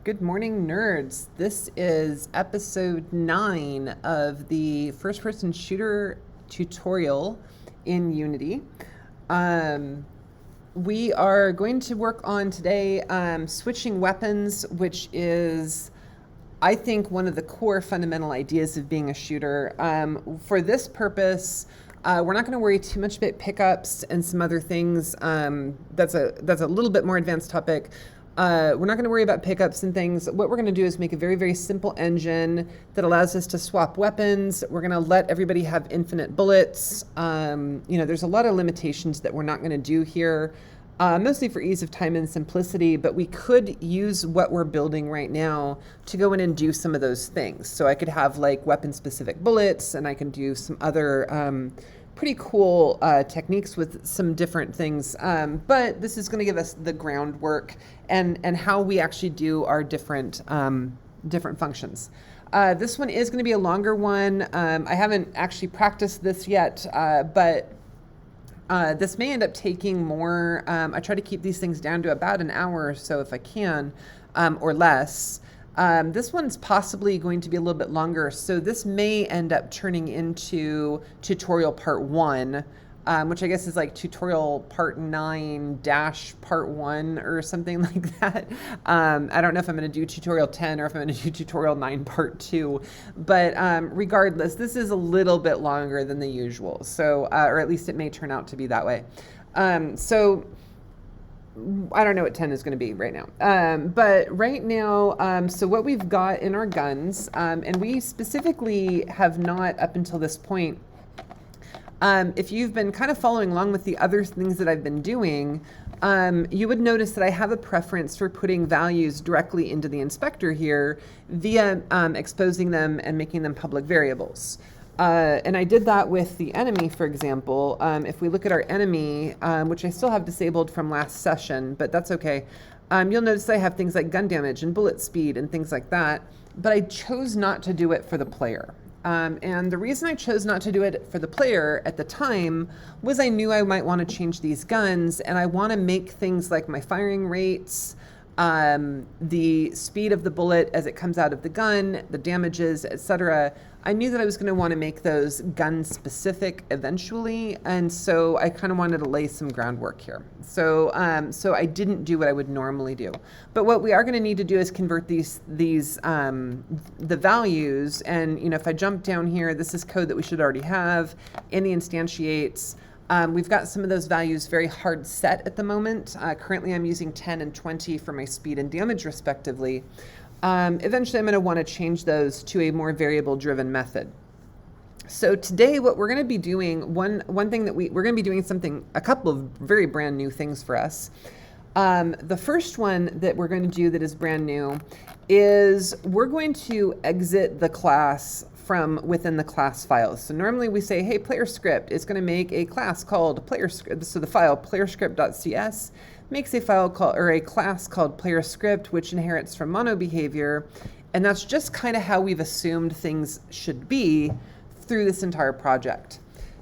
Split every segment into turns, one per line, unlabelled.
Good morning, nerds. This is episode 9 of the first person shooter tutorial in Unity. We are going to work on today switching weapons, which is, I think, one of the core fundamental ideas of being a shooter. For this purpose, we're not going to worry too much about pickups and some other things. That's a little bit more advanced topic. We're not going to worry about pickups and things. What we're going to do is make a very, very simple engine that allows us to swap weapons. We're going to let everybody have infinite bullets. There's a lot of limitations that we're not going to do here, mostly for ease of time and simplicity, but we could use what we're building right now to go in and do some of those things. So I could have like weapon-specific bullets, and I can do some other pretty cool techniques with some different things, but this is going to give us the groundwork and how we actually do our different functions. This one is going to be a longer one. I haven't actually practiced this yet, but this may end up taking more. I try to keep these things down to about an hour or so if I can, or less. This one's possibly going to be a little bit longer, so this may end up turning into tutorial part 1, which I guess is like tutorial part 9 dash part 1 or something like that. I don't know if I'm going to do tutorial 10 or if I'm going to do tutorial 9 part 2, but regardless, this is a little bit longer than the usual, so or at least it may turn out to be that way. So I don't know what 10 is going to be right now. But right now, so what we've got in our guns, and we specifically have not up until this point, if you've been kind of following along with the other things that I've been doing, you would notice that I have a preference for putting values directly into the inspector here via exposing them and making them public variables. And I did that with the enemy, for example. If we look at our enemy, which I still have disabled from last session, but that's okay. You'll notice I have things like gun damage and bullet speed and things like that, but I chose not to do it for the player. And the reason I chose not to do it for the player at the time was I knew I might want to change these guns, and I want to make things like my firing rates, the speed of the bullet as it comes out of the gun, the damages, etc. I knew that I was going to want to make those gun specific eventually, and so I kind of wanted to lay some groundwork here. So I didn't do what I would normally do. But what we are going to need to do is convert the values, and if I jump down here, this is code that we should already have in the instantiates. We've got some of those values very hard set at the moment. Currently I'm using 10 and 20 for my speed and damage respectively. Eventually I'm going to want to change those to a more variable driven method. So today what we're going to be doing, one thing that we're going to be doing a couple of very brand new things for us. The first one that we're going to do that is brand new is we're going to exit the class from within the class files. So normally we say, hey, player script is going to make a class called player script. So the file playerscript.cs makes a file called, or a class called player script, which inherits from mono behavior. And that's just kind of how we've assumed things should be through this entire project.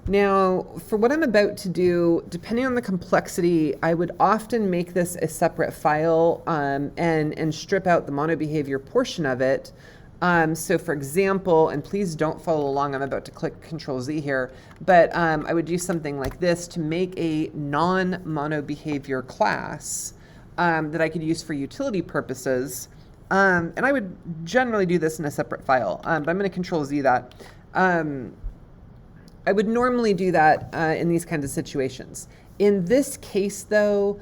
Now, for what I'm about to do, depending on the complexity, I would often make this a separate file and strip out the mono behavior portion of it. So for example, and please don't follow along, I'm about to click Control Z here, but I would do something like this to make a non-mono behavior class that I could use for utility purposes. And I would generally do this in a separate file, but I'm going to Control Z that. I would normally do that in these kinds of situations. In this case though,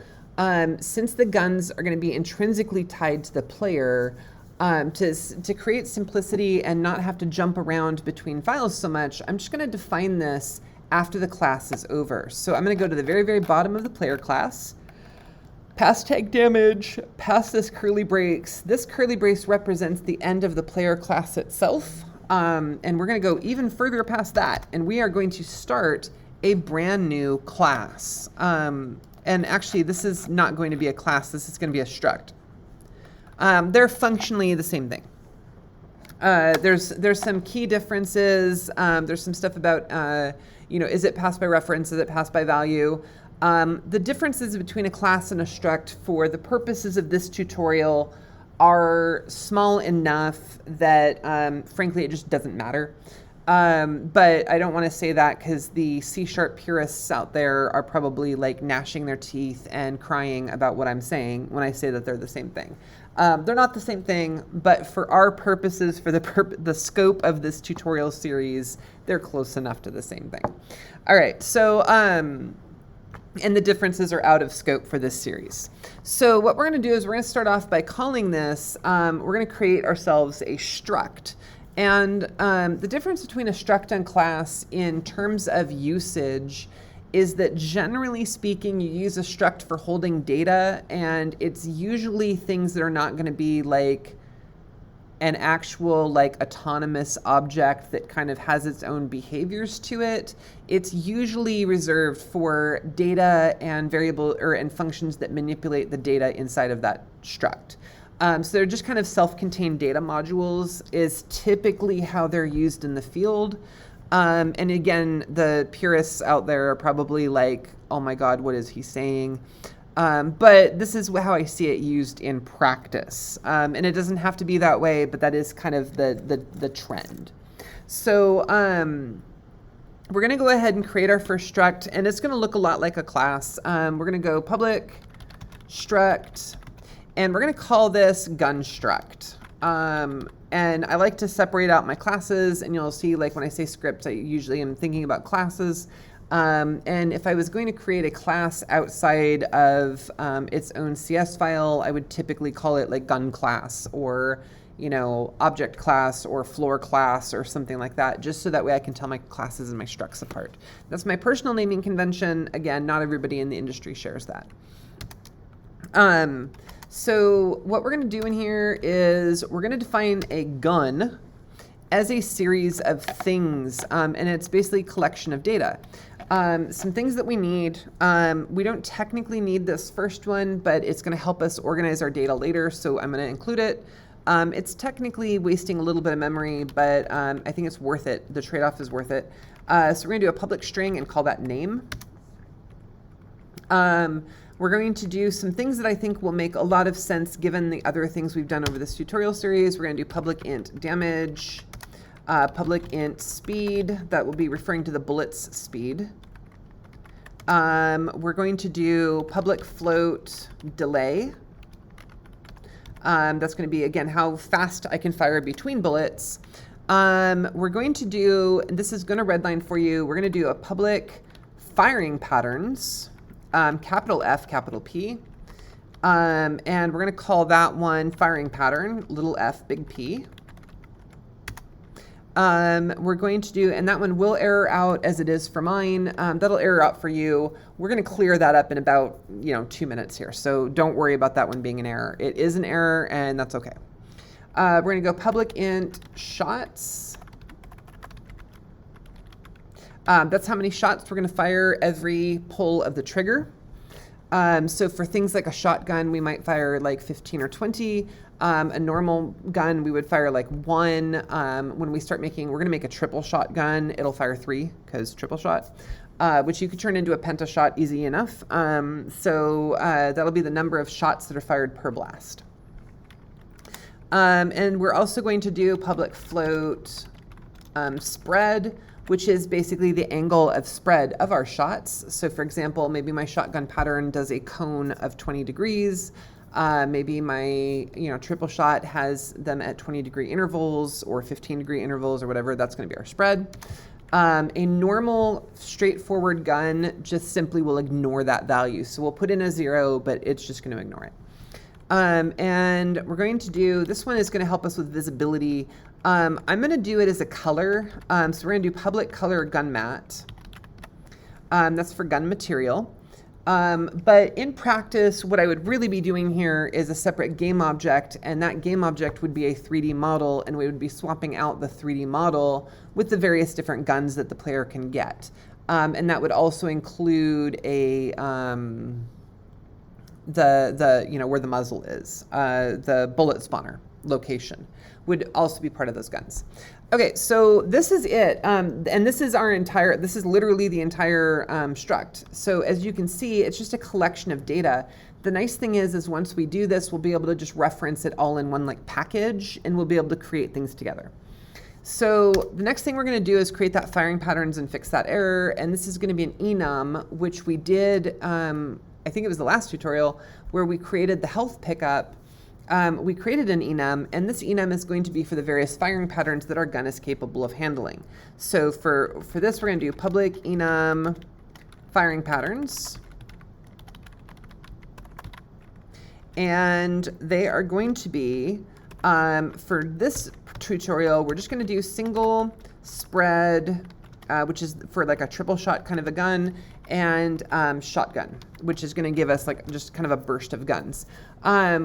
since the guns are going to be intrinsically tied to the player, to create simplicity and not have to jump around between files so much, I'm just going to define this after the class is over. So I'm going to go to the very, very bottom of the player class, pass tag damage, pass this curly brace. This curly brace represents the end of the player class itself. And we're going to go even further past that, and we are going to start a brand new class. And actually, this is not going to be a class. This is going to be a struct. They're functionally the same thing. There's some key differences. There's some stuff about, is it passed by reference? Is it passed by value? The differences between a class and a struct for the purposes of this tutorial are small enough that, frankly, it just doesn't matter. But I don't want to say that because the C# purists out there are probably like gnashing their teeth and crying about what I'm saying when I say that they're the same thing. They're not the same thing, but for our purposes, for the scope of this tutorial series, they're close enough to the same thing. All right, so, and the differences are out of scope for this series. So what we're going to do is we're going to start off by calling this, we're going to create ourselves a struct. And the difference between a struct and class in terms of usage is that generally speaking, you use a struct for holding data, and it's usually things that are not going to be like an actual like autonomous object that kind of has its own behaviors to it. It's usually reserved for data and and functions that manipulate the data inside of that struct. So they're just kind of self-contained data modules is typically how they're used in the field. And again, the purists out there are probably like, oh my God, what is he saying? But this is how I see it used in practice. And it doesn't have to be that way, but that is kind of the trend. So we're going to go ahead and create our first struct, and it's going to look a lot like a class. We're going to go public struct. And we're going to call this Gun Struct. And I like to separate out my classes, and you'll see like when I say script, I usually am thinking about classes. And if I was going to create a class outside of its own CS file, I would typically call it like gun class or, you know, object class or floor class or something like that, just so that way I can tell my classes and my structs apart. That's my personal naming convention. Again, not everybody in the industry shares that. So what we're going to do in here is we're going to define a gun as a series of things, and it's basically a collection of data. Some things that we need. We don't technically need this first one, but it's going to help us organize our data later, so I'm going to include it. It's technically wasting a little bit of memory, but I think it's worth it. The trade-off is worth it. So we're going to do a public string and call that name. We're going to do some things that I think will make a lot of sense given the other things we've done over this tutorial series. We're going to do public int damage, public int speed, that will be referring to the bullet's speed. We're going to do public float delay. That's going to be, again, how fast I can fire between bullets. We're going to do, and this is going to redline for you, we're going to do a public firing patterns. Capital F, capital P. And we're going to call that one firing pattern, little f, big P. We're going to do, and that one will error out as it is for mine. That'll error out for you. We're going to clear that up in about, 2 minutes here. So don't worry about that one being an error. It is an error, and that's okay. We're going to go public int shots. That's how many shots we're going to fire every pull of the trigger. So for things like a shotgun, we might fire like 15 or 20. A normal gun, we would fire like 1. When we start making, we're going to make a triple shot gun. It'll fire 3 because triple shot, which you could turn into a penta shot easy enough. So that'll be the number of shots that are fired per blast. And we're also going to do public float spread, which is basically the angle of spread of our shots. So for example, maybe my shotgun pattern does a cone of 20 degrees. Maybe my triple shot has them at 20-degree intervals or 15-degree intervals or whatever. That's going to be our spread. A normal straightforward gun just simply will ignore that value. So we'll put in a 0, but it's just going to ignore it. And we're going to do, this one is going to help us with visibility. I'm going to do it as a color. So we're going to do public color gun mat. That's for gun material. But in practice, what I would really be doing here is a separate game object, and that game object would be a 3D model, and we would be swapping out the 3D model with the various different guns that the player can get. And that would also include a where the muzzle is, the bullet spawner, location would also be part of those guns. Okay, so this is it. And this is this is literally the entire struct. So as you can see, it's just a collection of data. The nice thing is once we do this, we'll be able to just reference it all in one like package, and we'll be able to create things together. So the next thing we're going to do is create that firing patterns and fix that error. And this is going to be an enum, which we did, I think it was the last tutorial, where we created the health pickup. We created an enum, and this enum is going to be for the various firing patterns that our gun is capable of handling. So for this, we're going to do public enum firing patterns. And they are going to be, for this tutorial, we're just going to do single spread, which is for like a triple shot kind of a gun, and shotgun, which is going to give us like just kind of a burst of guns.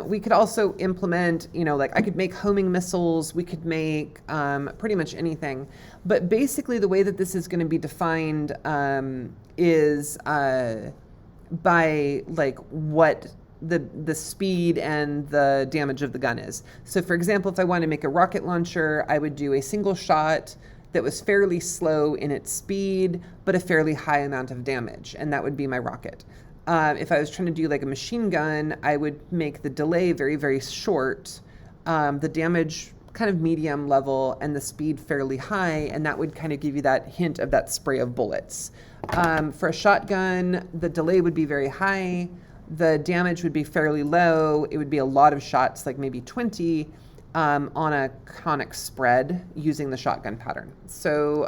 We could also implement, like I could make homing missiles, we could make pretty much anything. But basically the way that this is going to be defined is by like what the speed and the damage of the gun is. So for example, if I want to make a rocket launcher, I would do a single shot that was fairly slow in its speed, but a fairly high amount of damage, and that would be my rocket. If I was trying to do like a machine gun, I would make the delay very, very short, the damage kind of medium level, and the speed fairly high, and that would kind of give you that hint of that spray of bullets. For a shotgun, the delay would be very high, the damage would be fairly low, it would be a lot of shots, like maybe 20, on a conic spread using the shotgun pattern. So,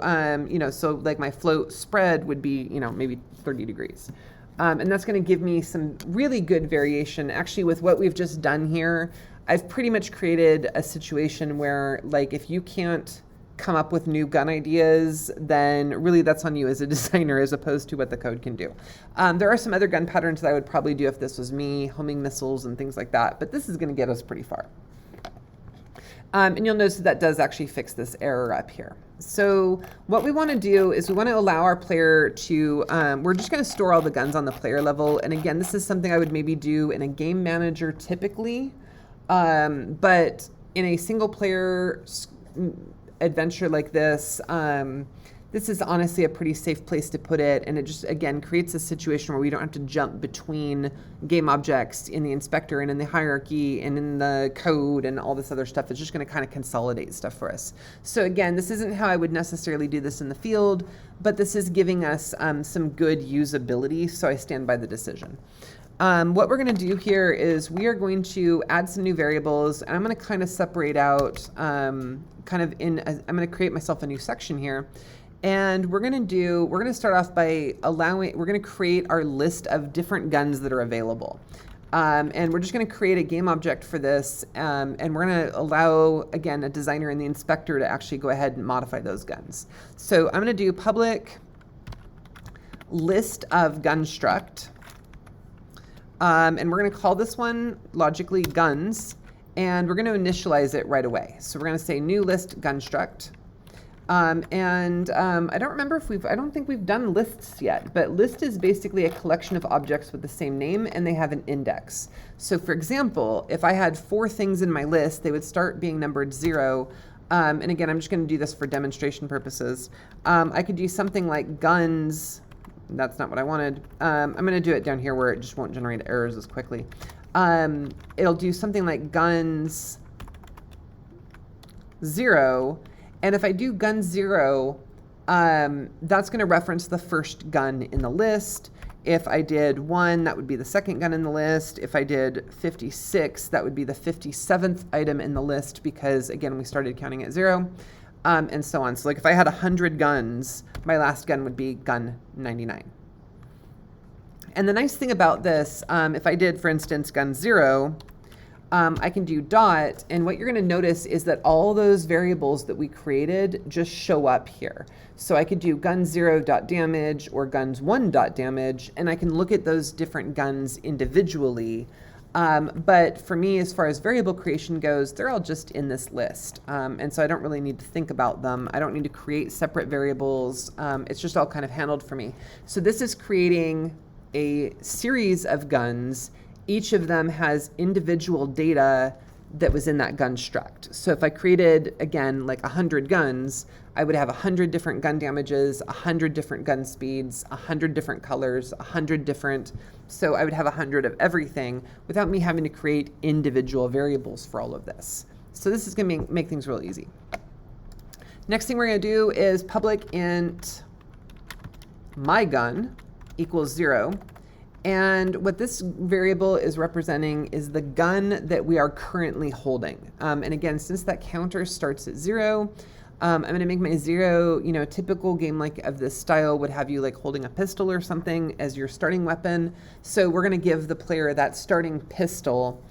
so like my float spread would be, maybe 30 degrees. And that's going to give me some really good variation. Actually, with what we've just done here, I've pretty much created a situation where, like, if you can't come up with new gun ideas, then really that's on you as a designer as opposed to what the code can do. There are some other gun patterns that I would probably do if this was me, homing missiles and things like that, but this is going to get us pretty far. And you'll notice that does actually fix this error up here. So what we want to do is we want to allow our player to, we're just going to store all the guns on the player level. And again, this is something I would maybe do in a game manager typically, but in a single player adventure like this, this is honestly a pretty safe place to put it. And it just, again, creates a situation where we don't have to jump between game objects in the inspector and in the hierarchy and in the code and all this other stuff. It's just going to kind of consolidate stuff for us. So again, this isn't how I would necessarily do this in the field, but this is giving us some good usability. So I stand by the decision. What we're going to do here is we are going to add some new variables, and I'm going to kind of separate out I'm going to create myself a new section here. And we're going to start off by we're going to create our list of different guns that are available. And we're just going to create a game object for this. And we're going to allow, again, a designer and the inspector to actually go ahead and modify those guns. So I'm going to do public list of gun struct. And we're going to call this one logically guns. And we're going to initialize it right away. So we're going to say new list gun struct. I don't remember if I don't think we've done lists yet, but list is basically a collection of objects with the same name and they have an index. So for example, if I had 4 things in my list, they would start being numbered 0. And again, I'm just going to do this for demonstration purposes. I could do something like guns. That's not what I wanted. I'm going to do it down here where it just won't generate errors as quickly. It'll do something like guns 0. And if I do gun 0, that's going to reference the first gun in the list. If I did 1, that would be the second gun in the list. If I did 56, that would be the 57th item in the list because, again, we started counting at 0, and so on. So like if I had 100 guns, my last gun would be gun 99. And the nice thing about this, if I did, for instance, gun 0, I can do dot, and what you're going to notice is that all those variables that we created just show up here. So I could do gun 0.damage or guns 1.damage, and I can look at those different guns individually. But for me, as far as variable creation goes, they're all just in this list. And so I don't really need to think about them. I don't need to create separate variables. It's just all kind of handled for me. So this is creating a series of guns. Each of them has individual data that was in that gun struct. So if I created, again, like 100 guns, I would have 100 different gun damages, 100 different gun speeds, 100 different colors, 100 different, so I would have 100 of everything without me having to create individual variables for all of this. So this is gonna make things real easy. Next thing we're gonna do is public int my gun equals 0. And what this variable is representing is the gun that we are currently holding. And again, since that counter starts at 0, I'm going to make my 0, you know, a typical game like of this style would have you like holding a pistol or something as your starting weapon. So we're going to give the player that starting pistol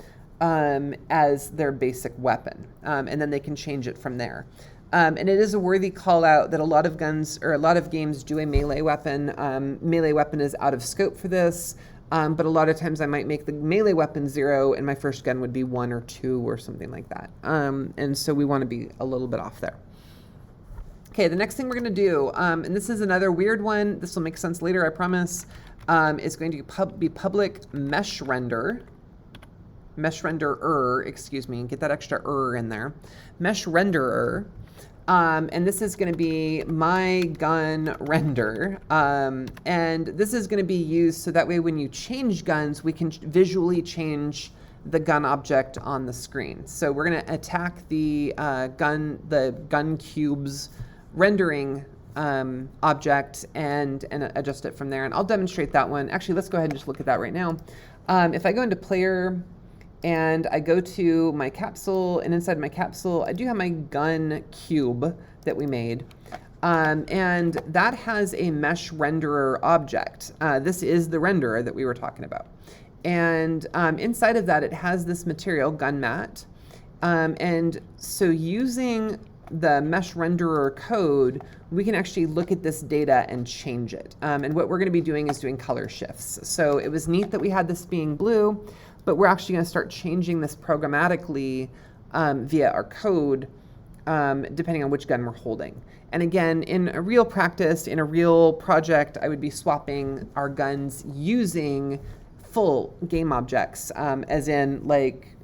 as their basic weapon. And then they can change it from there. And it is a worthy call out that a lot of guns or a lot of games do a melee weapon. Melee weapon is out of scope for this, but a lot of times I might make the melee weapon 0 and my first gun would be 1 or 2 or something like that. And so we want to be a little bit off there. Okay, the next thing we're going to do, and this is another weird one, this will make sense later, I promise, is going to be public mesh renderer, excuse me, get that extra in there, mesh renderer. And this is going to be my gun render. And this is going to be used so that way when you change guns, we can visually change the gun object on the screen. So we're going to attack the gun cube's rendering object and adjust it from there. And I'll demonstrate that one. Actually, let's go ahead and just look at that right now. If I go into player and I go to my capsule, and inside my capsule, I do have my gun cube that we made. And that has a mesh renderer object. This is the renderer that we were talking about. And inside of that, it has this material, gun mat. And so using the mesh renderer code, we can actually look at this data and change it. And what we're gonna be doing is doing color shifts. So it was neat that we had this being blue, but we're actually going to start changing this programmatically via our code, depending on which gun we're holding. And again, in a real practice, in a real project, I would be swapping our guns using full game objects, as in like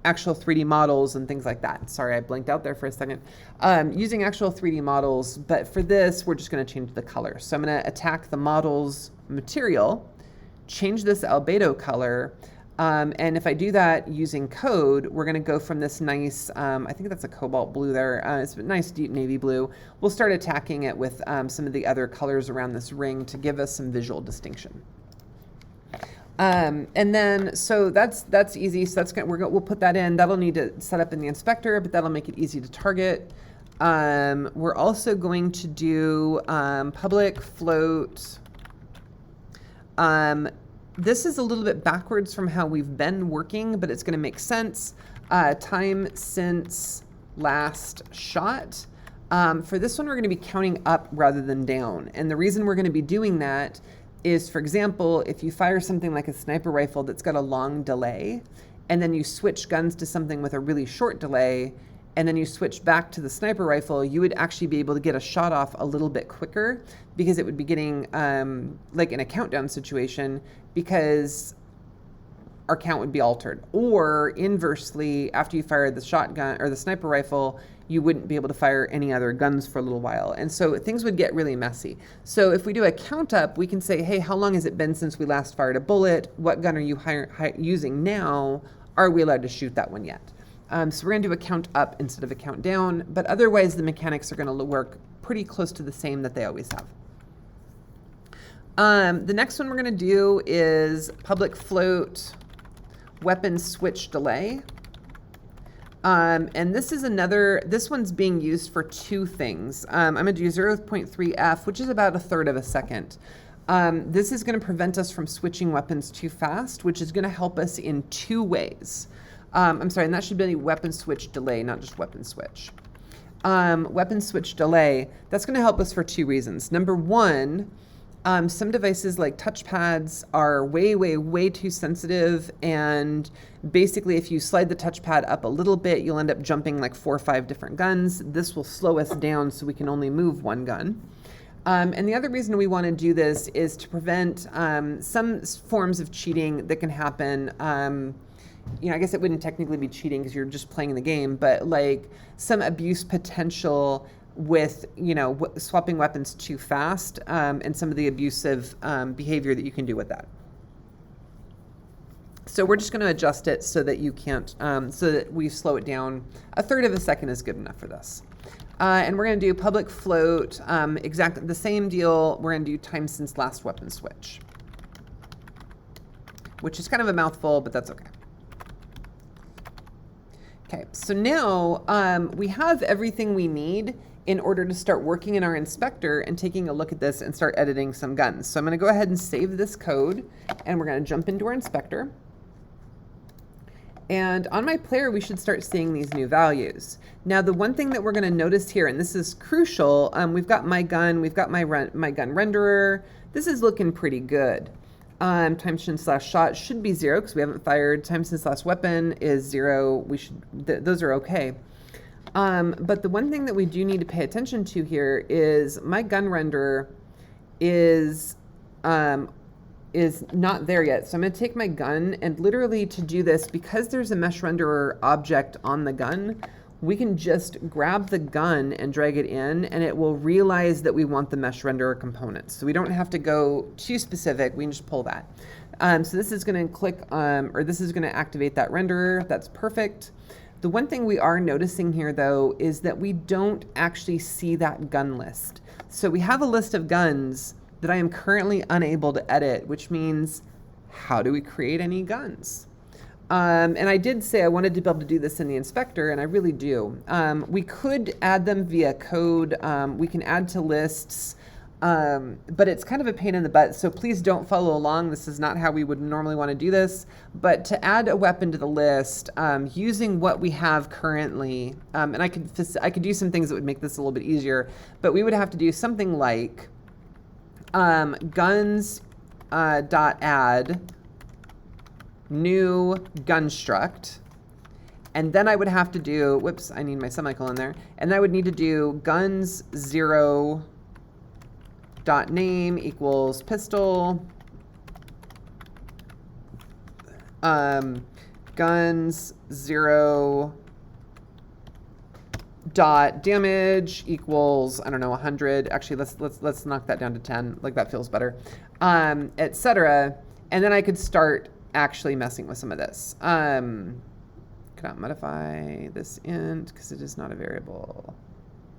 actual 3D models and things like that. Sorry, I blinked out there for a second. Using actual 3D models, but for this, we're just going to change the color. So I'm going to attack the model's material, change this albedo color, and if I do that using code, we're going to go from this nice, I think that's a cobalt blue there, it's a nice deep navy blue. We'll start attacking it with some of the other colors around this ring to give us some visual distinction. And then, so that's easy. So that's we'll put that in. That'll need to set up in the inspector, but that'll make it easy to target. We're also going to do public float. This is a little bit backwards from how we've been working, but it's going to make sense. Time since last shot. For this one, we're going to be counting up rather than down. And the reason we're going to be doing that is, for example, if you fire something like a sniper rifle that's got a long delay, and then you switch guns to something with a really short delay, and then you switch back to the sniper rifle, you would actually be able to get a shot off a little bit quicker because it would be getting like in a countdown situation, because our count would be altered. Or inversely, after you fired the shotgun or the sniper rifle, you wouldn't be able to fire any other guns for a little while. And so things would get really messy. So if we do a count up, we can say, hey, how long has it been since we last fired a bullet? What gun are you using now? Are we allowed to shoot that one yet? So we're going to do a count up instead of a count down, but otherwise the mechanics are going to work pretty close to the same that they always have. The next one we're going to do is public float weapon switch delay. And this is this one's being used for two things. I'm going to do 0.3f, which is about 1/3 of a second. This is going to prevent us from switching weapons too fast, which is going to help us in two ways. I'm sorry, and that should be weapon switch delay, not just weapon switch. Weapon switch delay, that's going to help us for two reasons. Number one, some devices like touchpads are way too sensitive, and basically if you slide the touchpad up a little bit, you'll end up jumping like 4 or 5 different guns. This will slow us down so we can only move one gun. And the other reason we want to do this is to prevent some forms of cheating that can happen. I guess it wouldn't technically be cheating because you're just playing the game, but like some abuse potential with, swapping weapons too fast, and some of the abusive behavior that you can do with that. So we're just going to adjust it so that you can't, so that we slow it down. 1/3 of a second is good enough for this. And we're going to do public float, exactly the same deal. We're going to do time since last weapon switch, which is kind of a mouthful, but that's okay. Okay, so now we have everything we need in order to start working in our inspector and taking a look at this and start editing some guns. So I'm going to go ahead and save this code, and we're going to jump into our inspector. And on my player, we should start seeing these new values. Now, the one thing that we're going to notice here, and this is crucial, we've got my gun, we've got my gun renderer. This is looking pretty good. Time since last shot should be 0 because we haven't fired. Time since last weapon is 0. Those are okay. But the one thing that we do need to pay attention to here is my gun renderer is not there yet. So I'm going to take my gun, and literally to do this, because there's a mesh renderer object on the gun, we can just grab the gun and drag it in, and it will realize that we want the mesh renderer components. So we don't have to go too specific. We can just pull that. So this is going to click, or this is going to activate that renderer. That's perfect. The one thing we are noticing here, though, is that we don't actually see that gun list. So we have a list of guns that I am currently unable to edit, which means how do we create any guns? And I did say I wanted to be able to do this in the inspector, and I really do. We could add them via code. We can add to lists, but it's kind of a pain in the butt, so please don't follow along. This is not how we would normally want to do this. But to add a weapon to the list, using what we have currently, and I could do some things that would make this a little bit easier, but we would have to do something like guns dot add new gun struct, and then I would have to do, whoops, I need my semicolon there, and I would need to do guns 0 dot name equals pistol, guns 0 dot damage equals, I don't know, 100. Actually, let's knock that down to 10. Like, that feels better, etc. And then I could start actually messing with some of this. Cannot modify this int because it is not a variable.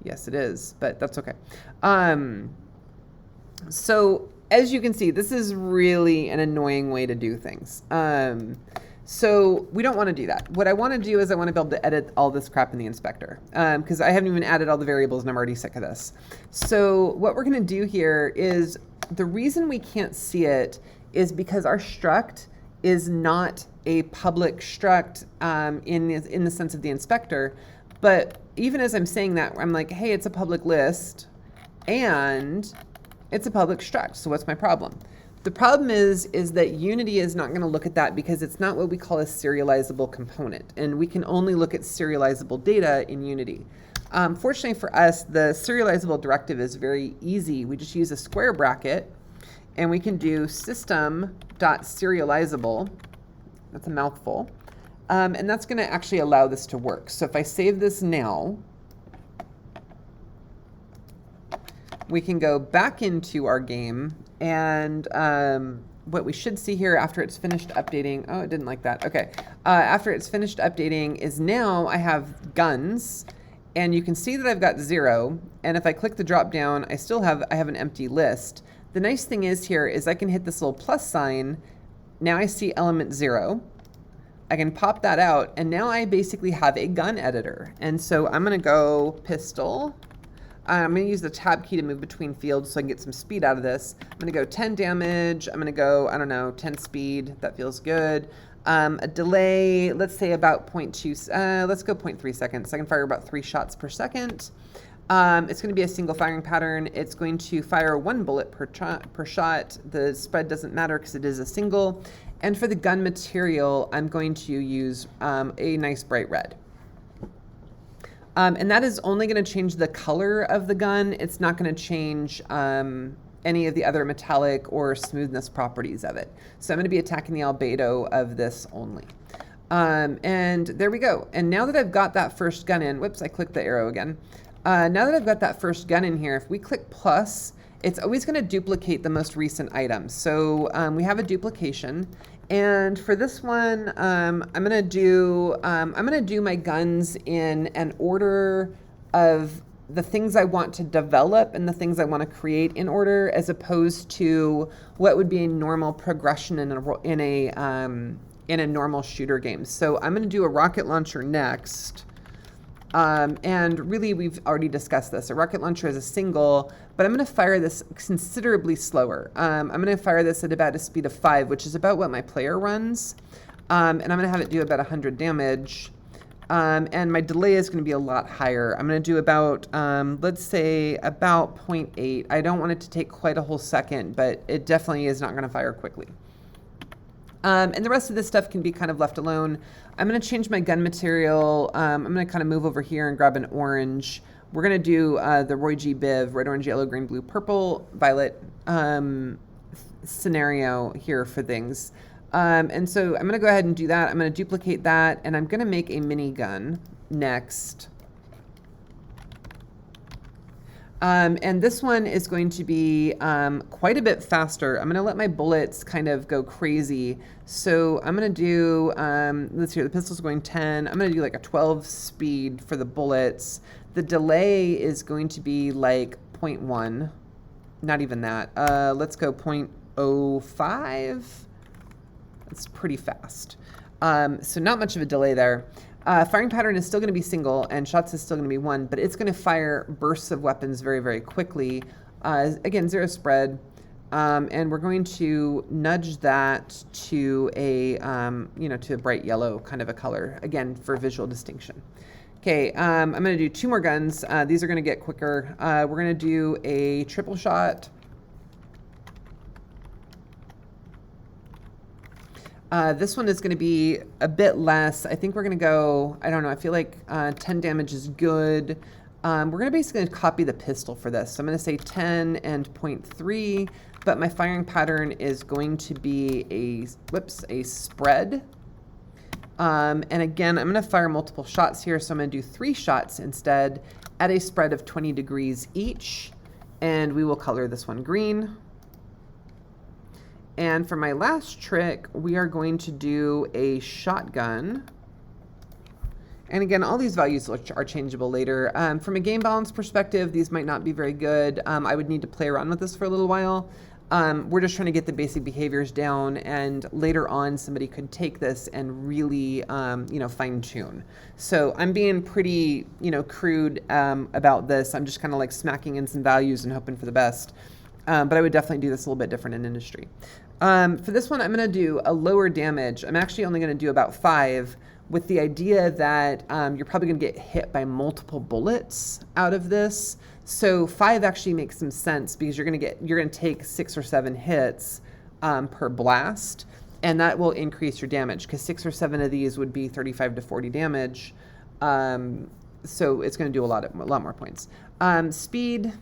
Yes, it is, but that's okay. So as you can see, this is really an annoying way to do things. So we don't want to do that. What I want to do is I want to be able to edit all this crap in the inspector, because I haven't even added all the variables and I'm already sick of this. So what we're going to do here is, the reason we can't see it is because our struct is not a public struct in the sense of the inspector. But even as I'm saying that, I'm like, hey, it's a public list and it's a public struct. So what's my problem? The problem is that Unity is not going to look at that because it's not what we call a serializable component, and we can only look at serializable data in Unity. Fortunately for us, the serializable directive is very easy. We just use a square bracket, and we can do system.serializable. That's a mouthful. And that's going to actually allow this to work. So if I save this now, we can go back into our game, and what we should see here after it's finished updating, oh, it didn't like that. Okay. After it's finished updating is now I have guns, and you can see that I've got 0. And if I click the drop down, I have an empty list. The nice thing is here is I can hit this little plus sign. Now I see element 0. I can pop that out, and now I basically have a gun editor. And so I'm going to go pistol. I'm going to use the tab key to move between fields so I can get some speed out of this. I'm going to go 10 damage. I'm going to go, I don't know, 10 speed. That feels good. A delay, let's say about 0.2, let's go 0.3 seconds. I can fire about 3 shots per second. It's going to be a single firing pattern. It's going to fire 1 bullet per shot. The spread doesn't matter because it is a single. And for the gun material, I'm going to use a nice bright red. And that is only going to change the color of the gun. It's not going to change any of the other metallic or smoothness properties of it. So I'm going to be attacking the albedo of this only. And there we go. And now that I've got that first gun in, whoops, I clicked the arrow again. Now that I've got that first gun in here, if we click plus, it's always going to duplicate the most recent item. So we have a duplication. And for this one, I'm gonna do my guns in an order of the things I want to develop and the things I want to create in order, as opposed to what would be a normal progression in a normal shooter game. So I'm gonna do a rocket launcher next. And really, we've already discussed this. A rocket launcher is a single, but I'm going to fire this considerably slower. I'm going to fire this at about a speed of 5, which is about what my player runs. And I'm going to have it do about 100 damage. And my delay is going to be a lot higher. I'm going to do about, let's say, about 0.8. I don't want it to take quite a whole second, but it definitely is not going to fire quickly. And the rest of this stuff can be kind of left alone. I'm going to change my gun material. I'm going to kind of move over here and grab an orange. We're going to do the Roy G. Biv, red, orange, yellow, green, blue, purple, violet scenario here for things. And so I'm going to go ahead and do that. I'm going to duplicate that, and I'm going to make a minigun next. And this one is going to be quite a bit faster. I'm going to let my bullets kind of go crazy. So I'm going to do, let's see, the pistol's going 10. I'm going to do like a 12 speed for the bullets. The delay is going to be like 0.1. Not even that. Let's go 0.05. That's pretty fast. So not much of a delay there. Firing pattern is still going to be single, and shots is still going to be 1, but it's going to fire bursts of weapons very, very quickly. Again, 0 spread, and we're going to nudge that to a, to a bright yellow kind of a color, again, for visual distinction. Okay, I'm going to do 2 more guns. These are going to get quicker. We're going to do a triple shot. This one is going to be a bit less. I think we're going to go, I don't know, I feel like 10 damage is good. We're going to basically copy the pistol for this. So I'm going to say 10 and 0.3, but my firing pattern is going to be a spread. And again, I'm going to fire multiple shots here. So I'm going to do 3 shots instead at a spread of 20 degrees each. And we will color this one green. And for my last trick, we are going to do a shotgun. And again, all these values are changeable later. From a game balance perspective, these might not be very good. I would need to play around with this for a little while. We're just trying to get the basic behaviors down, and later on, somebody could take this and really, fine tune. So I'm being pretty, crude about this. I'm just kind of like smacking in some values and hoping for the best. But I would definitely do this a little bit different in industry. For this one, I'm going to do a lower damage. I'm actually only going to do about 5, with the idea that you're probably going to get hit by multiple bullets out of this. So 5 actually makes some sense, because you're going to take 6 or 7 hits per blast, and that will increase your damage, because 6 or 7 of these would be 35 to 40 damage. So it's going to do a lot more points. Speed.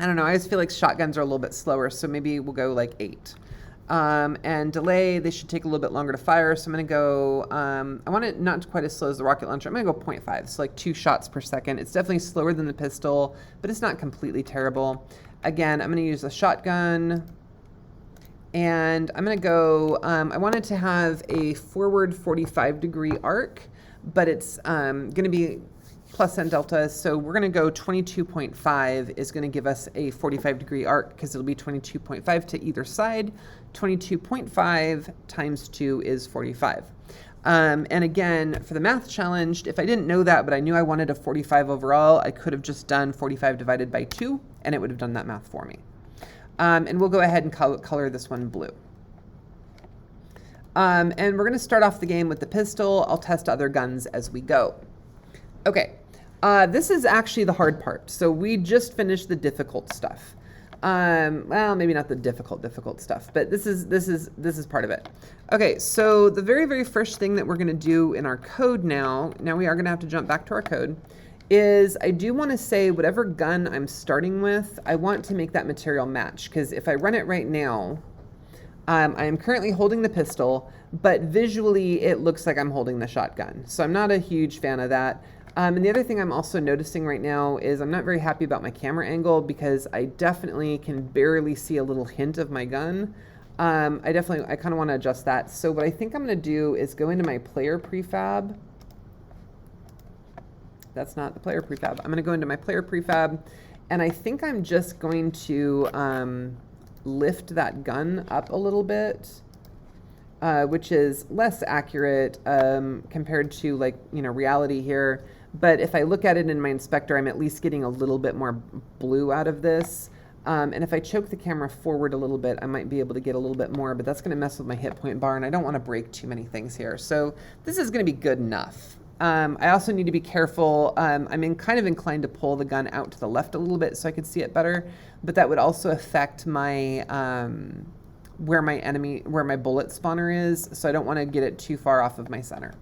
I don't know, I always feel like shotguns are a little bit slower, so maybe we'll go like 8. And delay, they should take a little bit longer to fire, so I'm going to go, I want it not quite as slow as the rocket launcher. I'm going to go 0.5, so like 2 shots per second. It's definitely slower than the pistol, but it's not completely terrible. Again, I'm going to use a shotgun, and I'm going to go, I want it to have a forward 45-degree arc, but it's going to be plus and delta, so we're going to go 22.5 is going to give us a 45-degree arc, because it'll be 22.5 to either side. 22.5 times 2 is 45. And again, for the math challenged, if I didn't know that, but I knew I wanted a 45 overall, I could have just done 45 divided by 2, and it would have done that math for me. And we'll go ahead and color this one blue. And we're going to start off the game with the pistol. I'll test other guns as we go. Okay, this is actually the hard part. So we just finished the difficult stuff. Well, maybe not the difficult stuff, but this is part of it. Okay, so the very first thing that we're going to do in our code now we are going to have to jump back to our code, is I do want to say whatever gun I'm starting with, I want to make that material match, because if I run it right now, I am currently holding the pistol, but visually it looks like I'm holding the shotgun. So I'm not a huge fan of that. And the other thing I'm also noticing right now is I'm not very happy about my camera angle, because I definitely can barely see a little hint of my gun. I kind of want to adjust that. So what I think I'm going to do is go into my player prefab. That's not the player prefab. I'm going to go into my player prefab, and I think I'm just going to lift that gun up a little bit, which is less accurate compared to, like, reality here. But if I look at it in my inspector, I'm at least getting a little bit more blue out of this. And if I choke the camera forward a little bit, I might be able to get a little bit more, but that's going to mess with my hit point bar, and I don't want to break too many things here. So this is going to be good enough. I also need to be careful. I'm kind of inclined to pull the gun out to the left a little bit so I could see it better, but that would also affect my where my bullet spawner is, so I don't want to get it too far off of my center.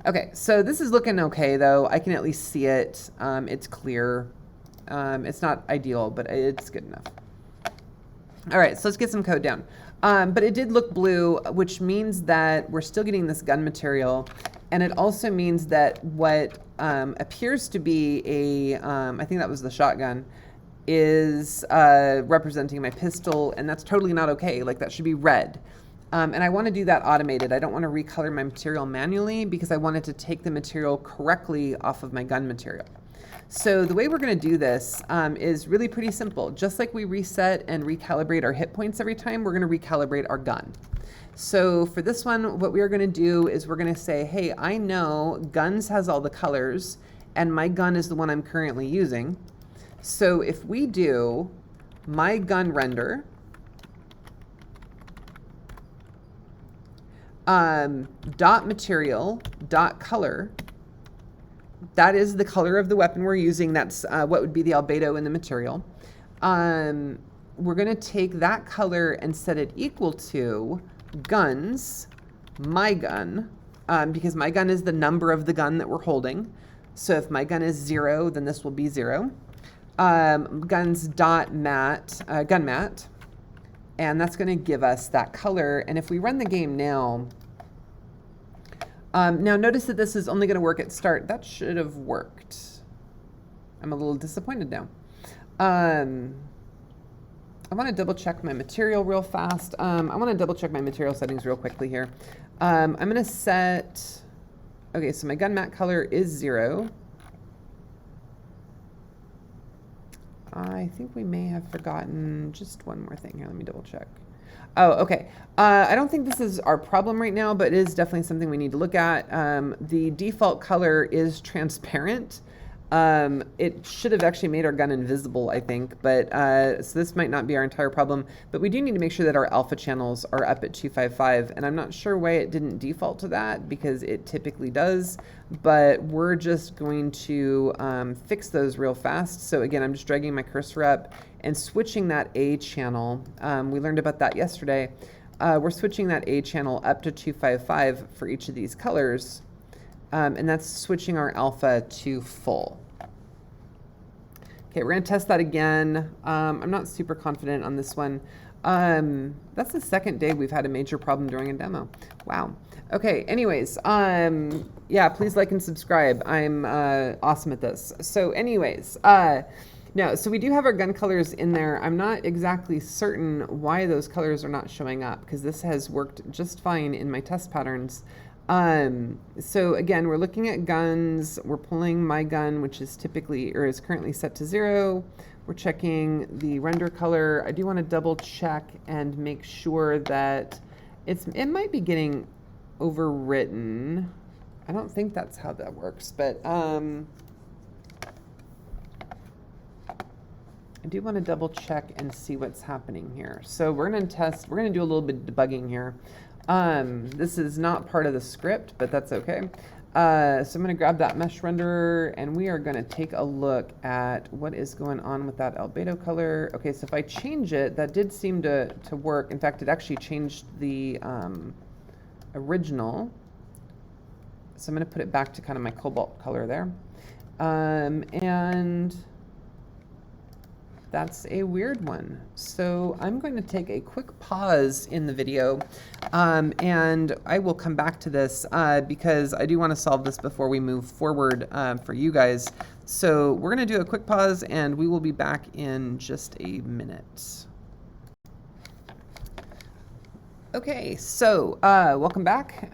Okay, so this is looking okay though. I can at least see it. It's clear. It's not ideal, but it's good enough. All right, so let's get some code down. But it did look blue, which means that we're still getting this gun material. And it also means that what appears to be I think that was the shotgun, is representing my pistol, and that's totally not okay. Like, that should be red. And I want to do that automated. I don't want to recolor my material manually, because I wanted to take the material correctly off of my gun material. So the way we're going to do this is really pretty simple. Just like we reset and recalibrate our hit points every time, we're going to recalibrate our gun. So for this one, what we are going to do is we're going to say, hey, I know guns has all the colors, and my gun is the one I'm currently using. So if we do my gun render, dot material dot color, that is the color of the weapon we're using. That's what would be the albedo in the material. We're going to take that color and set it equal to guns, my gun, because my gun is the number of the gun that we're holding. So if my gun is 0, then this will be 0. Guns dot mat, gun mat, and that's going to give us that color. And if we run the game now, now notice that this is only going to work at start. That should have worked. I'm a little disappointed now. I want to double check my material real fast. I want to double check my material settings real quickly here. I'm going to set, okay, so my gun mat color is 0. I think we may have forgotten just one more thing here. Let me double check. Oh, okay. I don't think this is our problem right now, but it is definitely something we need to look at. The default color is transparent. It should have actually made our gun invisible, I think, but so this might not be our entire problem, but we do need to make sure that our alpha channels are up at 255, and I'm not sure why it didn't default to that, because it typically does, but we're just going to fix those real fast. So again, I'm just dragging my cursor up and switching that A channel. We learned about that yesterday. We're switching that A channel up to 255 for each of these colors. And that's switching our alpha to full. Okay, we're going to test that again. I'm not super confident on this one. That's the second day we've had a major problem during a demo. Wow. Okay, anyways, yeah, please like and subscribe. I'm awesome at this. So anyways, no, so we do have our gun colors in there. I'm not exactly certain why those colors are not showing up, because this has worked just fine in my test patterns. So again, we're looking at guns. We're pulling my gun, which is typically, or is currently set to 0. We're checking the render color. I do want to double check and make sure that it might be getting overwritten. I don't think that's how that works, but I do want to double check and see what's happening here. So we're going to do a little bit of debugging here. This is not part of the script, but that's okay. So I'm going to grab that mesh renderer, and we are going to take a look at what is going on with that albedo color. Okay, so if I change it, that did seem to work. In fact, it actually changed the original. So I'm going to put it back to kind of my cobalt color there. And that's a weird one. So I'm going to take a quick pause in the video, and I will come back to this because I do want to solve this before we move forward for you guys. So we're going to do a quick pause, and we will be back in just a minute. Okay, so welcome back.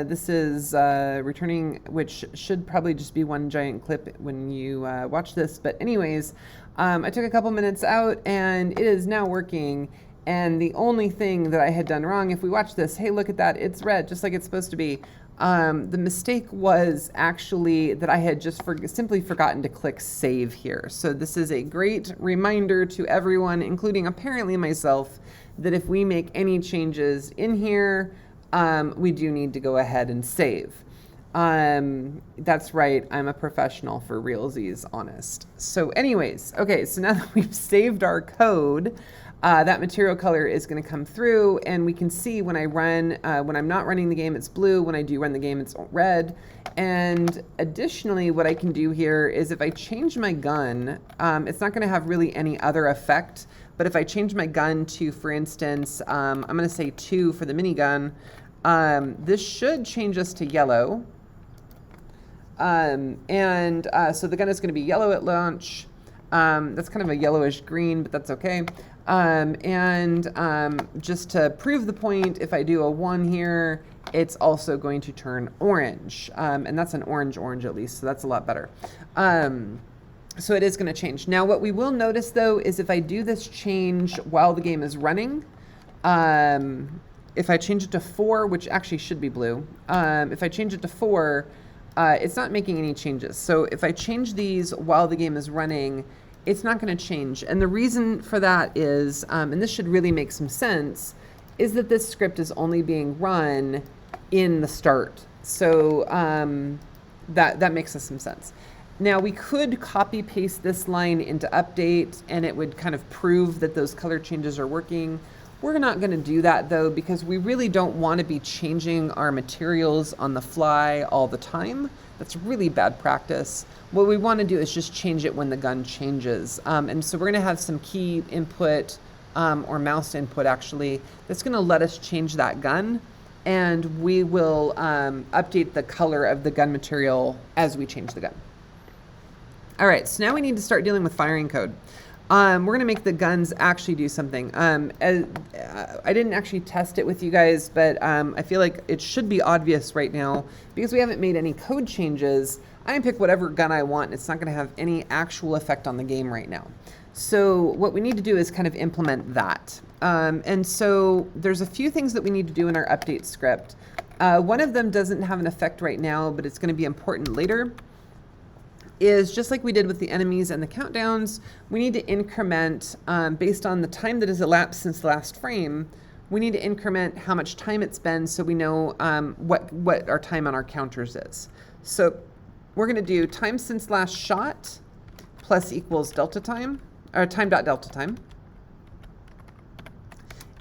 This is returning, which should probably just be one giant clip when you watch this. But anyways, I took a couple minutes out, and it is now working. And the only thing that I had done wrong, if we watch this, hey, look at that, it's red, just like it's supposed to be. The mistake was actually that I had just simply forgotten to click save here. So this is a great reminder to everyone, including apparently myself, that if we make any changes in here, we do need to go ahead and save. That's right, I'm a professional for realsies, honest. So anyways, okay, so now that we've saved our code, that material color is going to come through, and we can see when I run, when I'm not running the game, it's blue. When I do run the game, it's red. And additionally, what I can do here is if I change my gun, it's not going to have really any other effect. But if I change my gun to, for instance, I'm going to say 2 for the minigun, this should change us to yellow. So the gun is going to be yellow at launch. That's kind of a yellowish green, but that's okay. Just to prove the point, if I do a 1 here, it's also going to turn orange. And that's an orange at least, so that's a lot better. So it is going to change. Now what we will notice though is if I do this change while the game is running, if I change it to 4, which actually should be blue, if I change it to 4, it's not making any changes. So if I change these while the game is running, it's not going to change. And the reason for that is, and this should really make some sense, is that this script is only being run in the start. So that makes some sense. Now we could copy paste this line into update, and it would kind of prove that those color changes are working. We're not going to do that though, because we really don't want to be changing our materials on the fly all the time. That's really bad practice. What we want to do is just change it when the gun changes. And so we're going to have some key input, or mouse input actually, that's going to let us change that gun. And we will update the color of the gun material as we change the gun. All right, so now we need to start dealing with firing code. We're going to make the guns actually do something. I didn't actually test it with you guys, but I feel like it should be obvious right now because we haven't made any code changes. I can pick whatever gun I want. It's not going to have any actual effect on the game right now. So what we need to do is kind of implement that. And so there's a few things that we need to do in our update script. One of them doesn't have an effect right now, but it's going to be important later. Is just like we did with the enemies and the countdowns, we need to increment based on the time that has elapsed since the last frame. We need to increment how much time it's been so we know what our time on our counters is. So we're going to do time since last shot plus equals delta time, or time.delta time.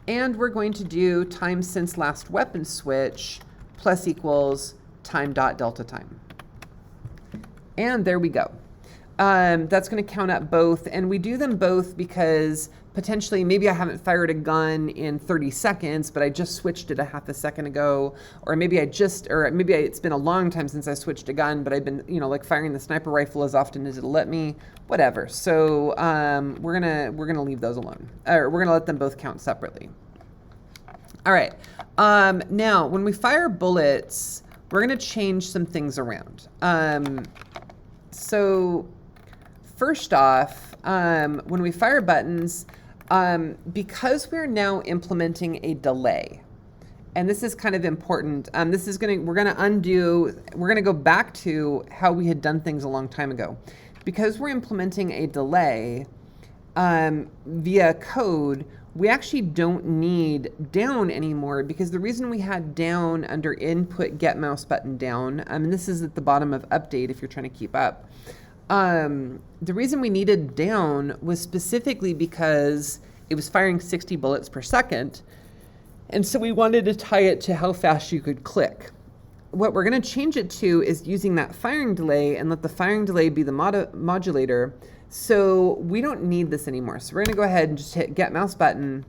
And we're going to do time since last weapon switch plus equals time.delta time. And there we go. That's going to count up both. And we do them both because potentially maybe I haven't fired a gun in 30 seconds, but I just switched it a half a second ago. Or maybe it's been a long time since I switched a gun, but I've been, like firing the sniper rifle as often as it'll let me, whatever. So we're gonna leave those alone. Or we're gonna let them both count separately. All right. Now, when we fire bullets, we're gonna change some things around. So first off, when we fire buttons, because we're now implementing a delay, and this is kind of important, we're gonna go back to how we had done things a long time ago. Because we're implementing a delay via code, we actually don't need down anymore, because the reason we had down under input get mouse button down, and this is at the bottom of update if you're trying to keep up, the reason we needed down was specifically because it was firing 60 bullets per second, and so we wanted to tie it to how fast you could click. What we're going to change it to is using that firing delay and let the firing delay be the modulator. So we don't need this anymore. So we're going to go ahead and just hit get mouse button.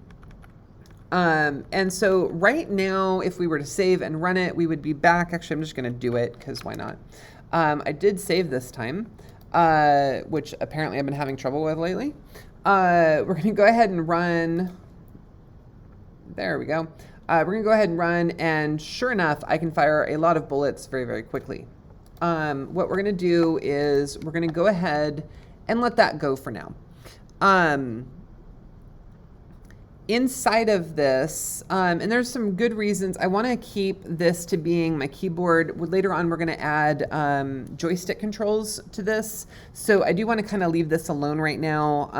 And so right now, if we were to save and run it, we would be back. Actually, I'm just going to do it because why not? I did save this time, which apparently I've been having trouble with lately. We're going to go ahead and run. There we go. We're going to go ahead and run, and sure enough, I can fire a lot of bullets very, very quickly. What we're going to do is we're going to go ahead and let that go for now. Inside of this, and there's some good reasons, I want to keep this to being my keyboard. Later on, we're going to add joystick controls to this. So I do want to kind of leave this alone right now,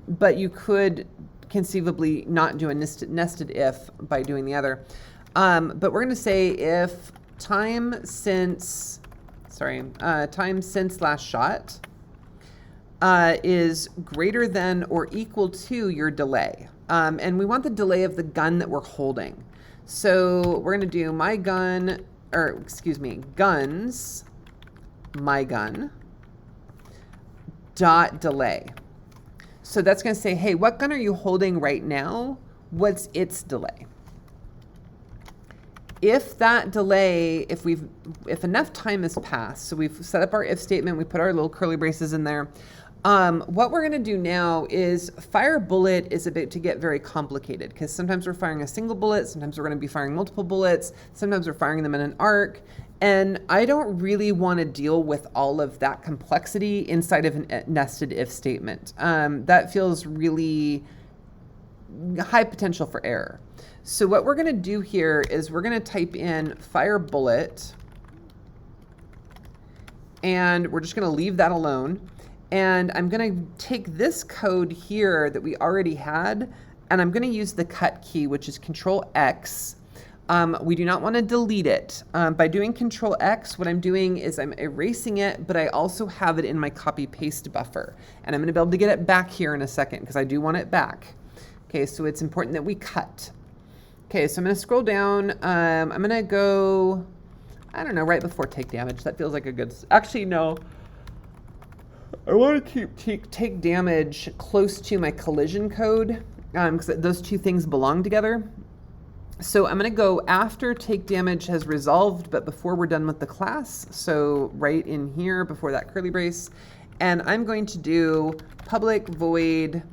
but you could conceivably not do a nested if by doing the other. But we're going to say if time since last shot is greater than or equal to your delay. And we want the delay of the gun that we're holding. So we're going to do guns, my gun, dot delay. So that's going to say, hey, what gun are you holding right now? What's its delay? If that delay, if enough time has passed, so we've set up our if statement, we put our little curly braces in there. What we're going to do now is fire bullet is about to get very complicated, because sometimes we're firing a single bullet, sometimes we're going to be firing multiple bullets, sometimes we're firing them in an arc. And I don't really want to deal with all of that complexity inside of a nested if statement. That feels really high potential for error. So what we're going to do here is we're going to type in fire bullet, and we're just going to leave that alone. And I'm going to take this code here that we already had, and I'm going to use the cut key, which is Control X. We do not want to delete it. By doing Control X, what I'm doing is I'm erasing it, but I also have it in my copy paste buffer. And I'm going to be able to get it back here in a second because I do want it back. Okay, so it's important that we cut. Okay, so I'm going to scroll down. I'm going to go, I don't know, right before take damage. That feels like a good, actually, no. I want to keep take damage close to my collision code because those two things belong together. So I'm going to go after take damage has resolved, but before we're done with the class. So right in here before that curly brace. And I'm going to do public void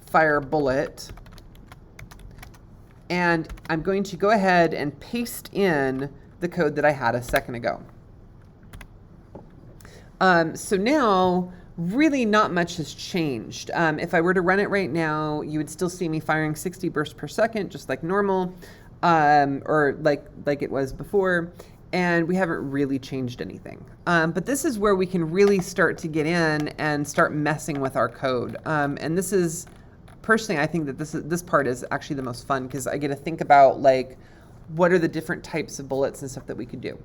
fire bullet. And I'm going to go ahead and paste in the code that I had a second ago. So now, really not much has changed. If I were to run it right now, you would still see me firing 60 bursts per second, just like normal, or like it was before, and we haven't really changed anything. But this is where we can really start to get in and start messing with our code. And this is, personally, I think that this part is actually the most fun because I get to think about like, what are the different types of bullets and stuff that we could do.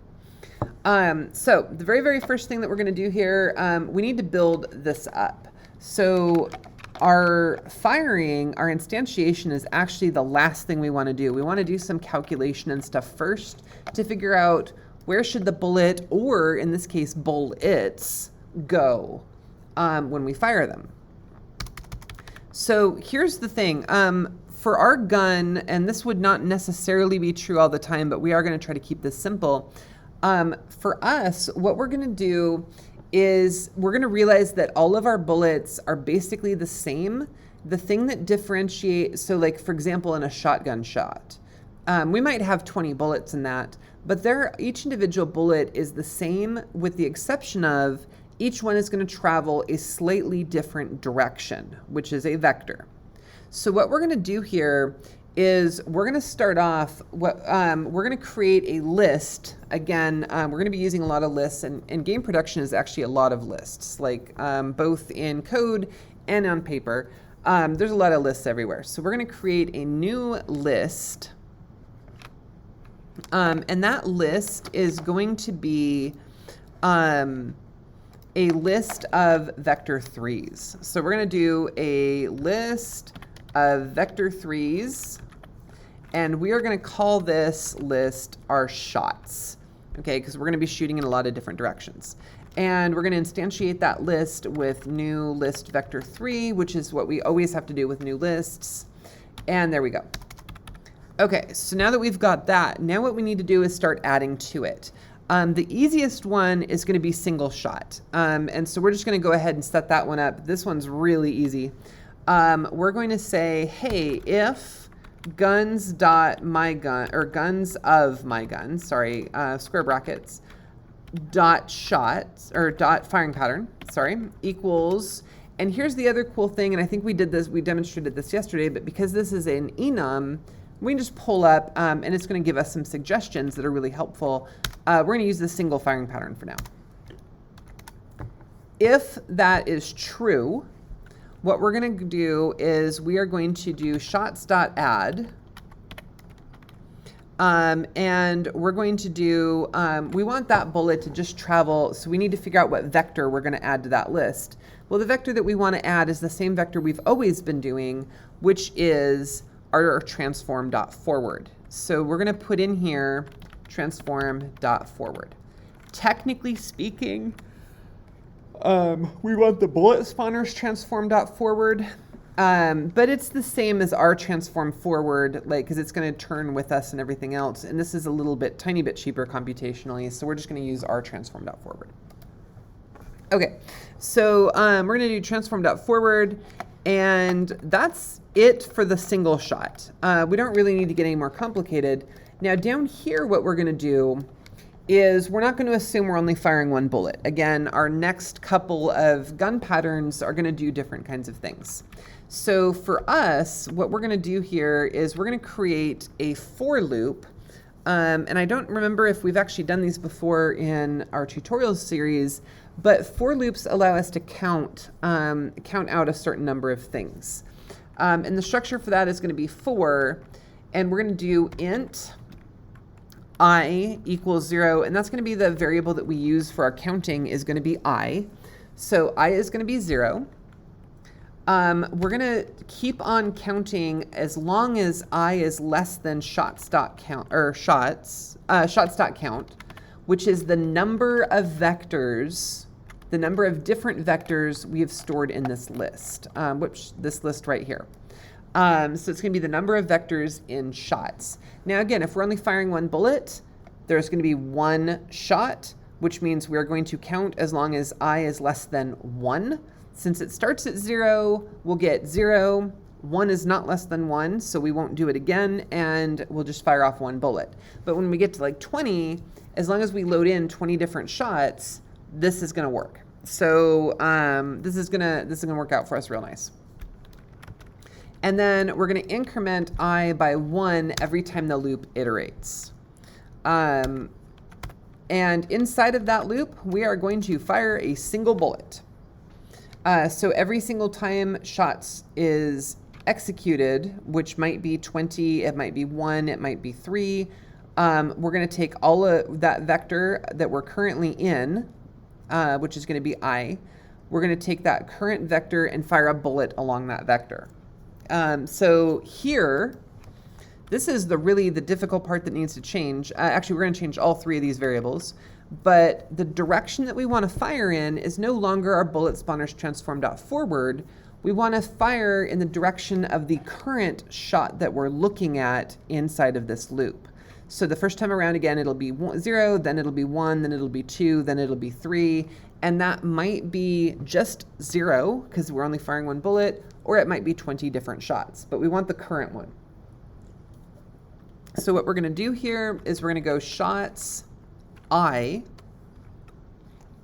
So the very, very first thing that we're going to do here, we need to build this up. So our firing, our instantiation is actually the last thing we want to do. We want to do some calculation and stuff first to figure out where should the bullet, or in this case, bullets, go when we fire them. So here's the thing. For our gun, and this would not necessarily be true all the time, but we are going to try to keep this simple. For us, what we're going to do is we're going to realize that all of our bullets are basically the same. The thing that differentiates, so like for example, in a shotgun shot, we might have 20 bullets in that, but each individual bullet is the same with the exception of each one is going to travel a slightly different direction, which is a vector. So what we're going to do here is we're going to start off, we're going to create a list. Again, we're going to be using a lot of lists, and game production is actually a lot of lists, like both in code and on paper. There's a lot of lists everywhere. So we're going to create a new list. And that list is going to be a list of vector 3s. So we're going to do a list of vector 3s, and we are going to call this list our shots, okay, because we're going to be shooting in a lot of different directions. And we're going to instantiate that list with new list vector 3, which is what we always have to do with new lists. And there we go. Okay, so now that we've got that, now what we need to do is start adding to it. The easiest one is going to be single shot. And so we're just going to go ahead and set that one up. This one's really easy. We're going to say, hey, if guns.mygun, or guns of my gun, sorry, square brackets, dot shots, or dot firing pattern, sorry, equals, and here's the other cool thing, and I think we demonstrated this yesterday, but because this is an enum, we can just pull up, and it's going to give us some suggestions that are really helpful. We're going to use the single firing pattern for now. If that is true, what we're going to do is we are going to do shots.add. And we're going to do, we want that bullet to just travel, so we need to figure out what vector we're going to add to that list. Well, the vector that we want to add is the same vector we've always been doing, which is our transform.forward. So we're going to put in here transform.forward. Technically speaking, we want the bullet spawner's transform.forward, but it's the same as our transform forward, like, because it's going to turn with us and everything else. And this is a little bit, tiny bit cheaper computationally, so we're just going to use our transform.forward. Okay, so we're going to do transform.forward, and that's it for the single shot. We don't really need to get any more complicated. Now down here, what we're going to do is we're not going to assume we're only firing one bullet. Again, our next couple of gun patterns are going to do different kinds of things. So for us, what we're going to do here is we're going to create a for loop. And I don't remember if we've actually done these before in our tutorial series, but for loops allow us to count out a certain number of things. And the structure for that is going to be for, and we're going to do int I equals 0, and that's going to be the variable that we use for our counting is going to be I. So I is going to be 0. We're going to keep on counting as long as I is less than shots.count, or shots.count, which is the number of vectors, the number of different vectors we have stored in this list, which this list right here. So it's going to be the number of vectors in shots. Now again, if we're only firing one bullet, there's going to be one shot, which means we're going to count as long as I is less than 1. Since it starts at 0, we'll get 0. 1 is not less than 1, so we won't do it again, and we'll just fire off one bullet. But when we get to like 20, as long as we load in 20 different shots, this is going to work. So this is gonna work out for us real nice. And then we're going to increment I by 1 every time the loop iterates. And inside of that loop, we are going to fire a single bullet. So every single time shots is executed, which might be 20, it might be 1, it might be 3, we're going to take all of that vector that we're currently in, which is going to be I. We're going to take that current vector and fire a bullet along that vector. So here, this is really the difficult part that needs to change. Actually, we're going to change all 3 of these variables, but the direction that we want to fire in is no longer our bullet spawner's transform.forward. We want to fire in the direction of the current shot that we're looking at inside of this loop. So the first time around, again, it'll be 0, then it'll be 1, then it'll be 2, then it'll be 3, and that might be just 0 because we're only firing one bullet, or it might be 20 different shots, but we want the current one. So what we're going to do here is we're going to go shots I,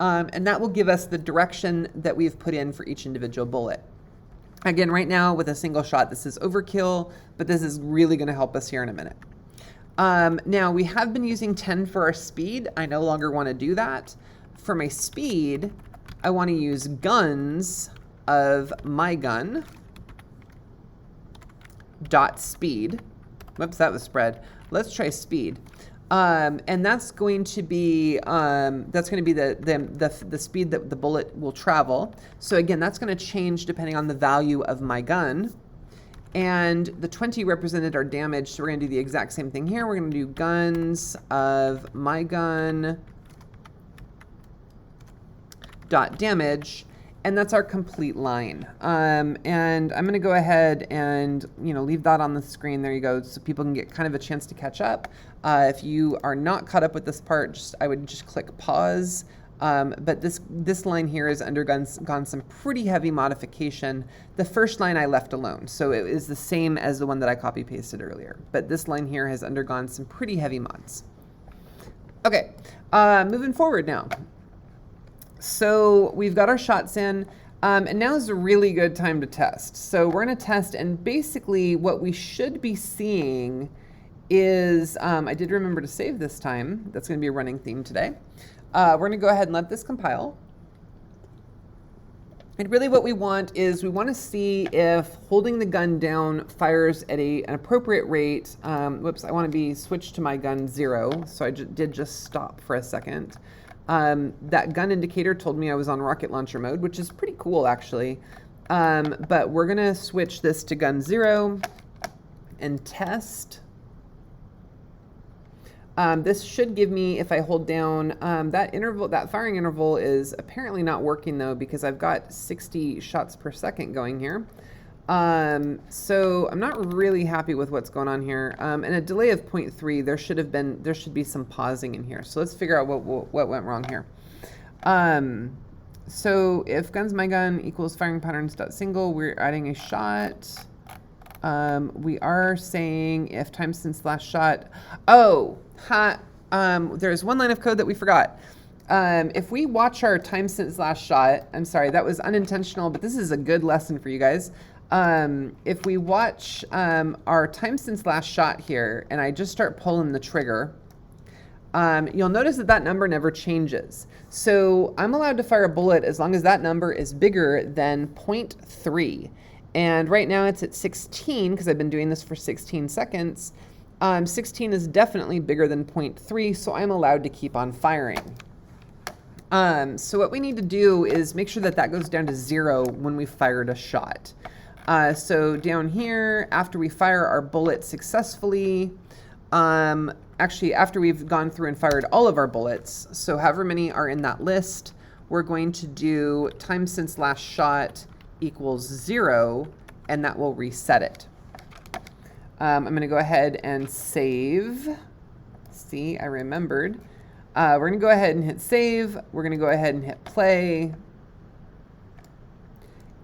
and that will give us the direction that we've put in for each individual bullet. Again, right now with a single shot, this is overkill, but this is really going to help us here in a minute. Now we have been using 10 for our speed. I no longer want to do that. For my speed, I want to use guns of my gun. dot speed. Whoops, that was spread. Let's try speed. And that's going to be the speed that the bullet will travel. So again, that's going to change depending on the value of my gun. And the 20 represented our damage, so we're going to do the exact same thing here. We're going to do guns of my gun dot damage, and that's our complete line. And I'm going to go ahead and leave that on the screen. There you go, so people can get kind of a chance to catch up. If you are not caught up with this part, I would just click pause. But this line here has undergone some pretty heavy modification. The first line I left alone, so it is the same as the one that I copy pasted earlier. But this line here has undergone some pretty heavy mods. Okay, moving forward now. So we've got our shots in, and now is a really good time to test. So we're going to test, and basically what we should be seeing is, I did remember to save this time. That's going to be a running theme today. We're going to go ahead and let this compile. And really what we want is we want to see if holding the gun down fires at an appropriate rate. Whoops, I want to be switched to my gun 0, so I did just stop for a second. That gun indicator told me I was on rocket launcher mode, which is pretty cool actually. But we're going to switch this to gun 0 and test. This should give me, if I hold down, that firing interval is apparently not working though, because I've got 60 shots per second going here. So I'm not really happy with what's going on here. And a delay of 0.3, there should be some pausing in here. So let's figure out what went wrong here. So if guns my gun equals firing patterns dot single, we're adding a shot. We are saying if time since last shot. There's one line of code that we forgot. If we watch our time since last shot, I'm sorry, that was unintentional, but this is a good lesson for you guys. If we watch our time since last shot here, and I just start pulling the trigger, you'll notice that number never changes. So I'm allowed to fire a bullet as long as that number is bigger than 0.3. And right now it's at 16 because I've been doing this for 16 seconds. 16 is definitely bigger than 0.3, so I'm allowed to keep on firing. So what we need to do is make sure that goes down to 0 when we fired a shot. So down here, after we fire our bullet successfully, actually after we've gone through and fired all of our bullets, so however many are in that list, we're going to do time since last shot equals 0, and that will reset it. I'm going to go ahead and save. See, I remembered. We're going to go ahead and hit save. We're going to go ahead and hit play.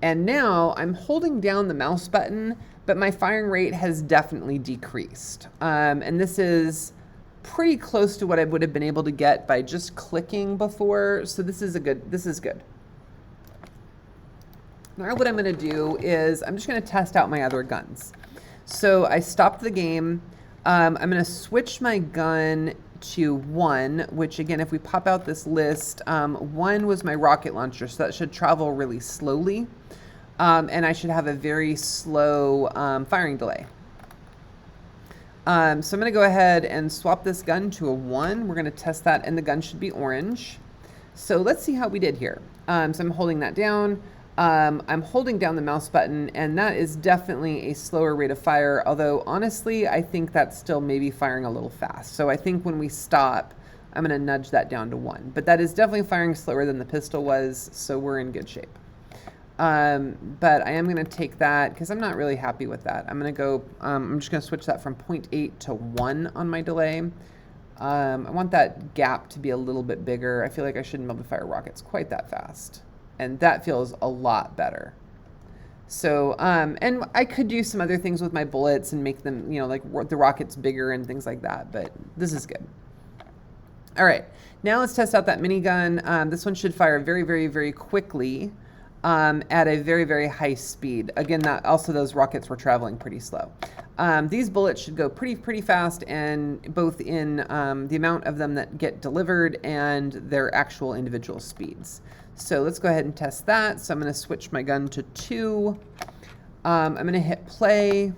And now I'm holding down the mouse button, but my firing rate has definitely decreased. And this is pretty close to what I would have been able to get by just clicking before. So this is good. Now what I'm going to do is I'm just going to test out my other guns. So I stopped the game. I'm going to switch my gun to 1, which again, if we pop out this list, 1 was my rocket launcher, so that should travel really slowly. And I should have a very slow firing delay. So I'm going to go ahead and swap this gun to a 1. We're going to test that, and the gun should be orange. So let's see how we did here. So I'm holding that down. I'm holding down the mouse button, and that is definitely a slower rate of fire, although honestly, I think that's still maybe firing a little fast. So I think when we stop, I'm going to nudge that down to 1. But that is definitely firing slower than the pistol was, so we're in good shape. But I am going to take that because I'm not really happy with that. I'm going to go, I'm just going to switch that from 0.8 to 1 on my delay. I want that gap to be a little bit bigger. I feel like I shouldn't be able to fire rockets quite that fast. And that feels a lot better. So, and I could do some other things with my bullets and make them, like the rockets bigger and things like that, but this is good. All right, now let's test out that minigun. This one should fire very, very, very quickly at a very, very high speed. Again, those rockets were traveling pretty slow. These bullets should go pretty fast, and both in the amount of them that get delivered and their actual individual speeds. So let's go ahead and test that. So I'm going to switch my gun to 2. I'm going to hit play.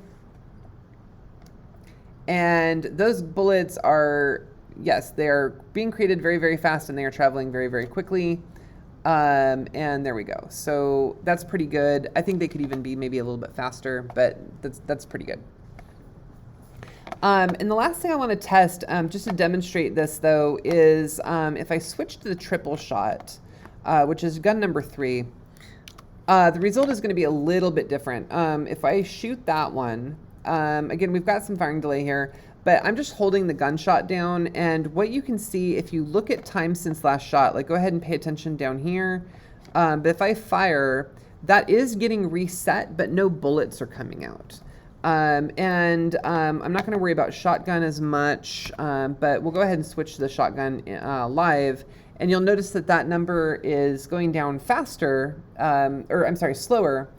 And those bullets are, yes, they're being created very, very fast, and they are traveling very, very quickly. And there we go. So that's pretty good. I think they could even be maybe a little bit faster, but that's pretty good. And the last thing I want to test, just to demonstrate this though, is if I switch to the triple shot, which is gun number 3, the result is going to be a little bit different. If I shoot that one, again, we've got some firing delay here, but I'm just holding the gunshot down, and what you can see if you look at time since last shot, like go ahead and pay attention down here, but if I fire, that is getting reset, but no bullets are coming out. I'm not going to worry about shotgun as much, but we'll go ahead and switch to the shotgun live, and you'll notice that that number is going down faster, or I'm sorry, slower,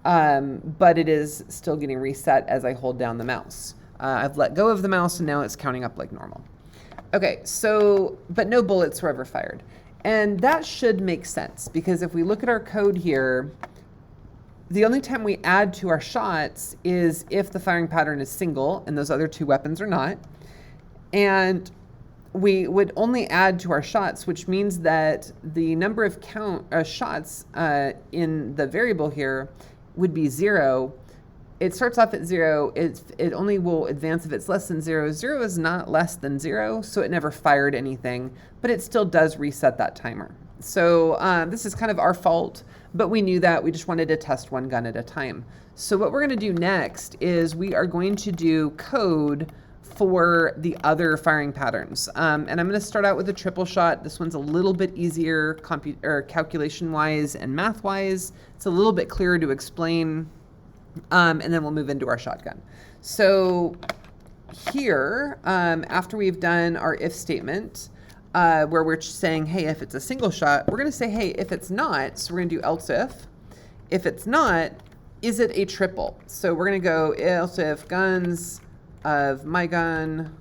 but it is still getting reset as I hold down the mouse. I've let go of the mouse and now it's counting up like normal. Okay, so, but no bullets were ever fired. And that should make sense, because if we look at our code here, the only time we add to our shots is if the firing pattern is single and those other 2 weapons are not. And we would only add to our shots, which means that the number of shots in the variable here would be 0. It starts off at 0. It only will advance if it's less than 0. 0 is not less than 0, so it never fired anything, but it still does reset that timer. So this is kind of our fault, but we knew that. We just wanted to test one gun at a time. So what we're going to do next is we are going to do code for the other firing patterns. And I'm going to start out with a triple shot. This one's a little bit easier calculation-wise and math-wise. It's a little bit clearer to explain. And then we'll move into our shotgun. So here, after we've done our if statement, where we're saying, hey, if it's a single shot, we're going to say, hey, if it's not, so we're going to do else if. If it's not, is it a triple? So we're going to go else if guns of my gun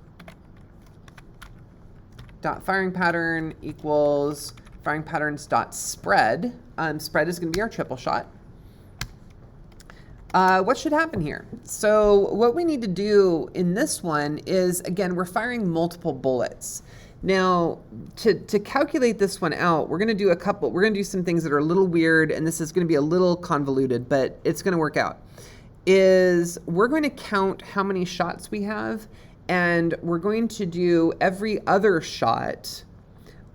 dot firing pattern equals firing patterns dot spread. Spread is going to be our triple shot. What should happen here? So what we need to do in this one is, again, we're firing multiple bullets. Now, to calculate this one out, we're going to do some things that are a little weird, and this is going to be a little convoluted, but it's going to work out. We're going to count how many shots we have, and we're going to do every other shot.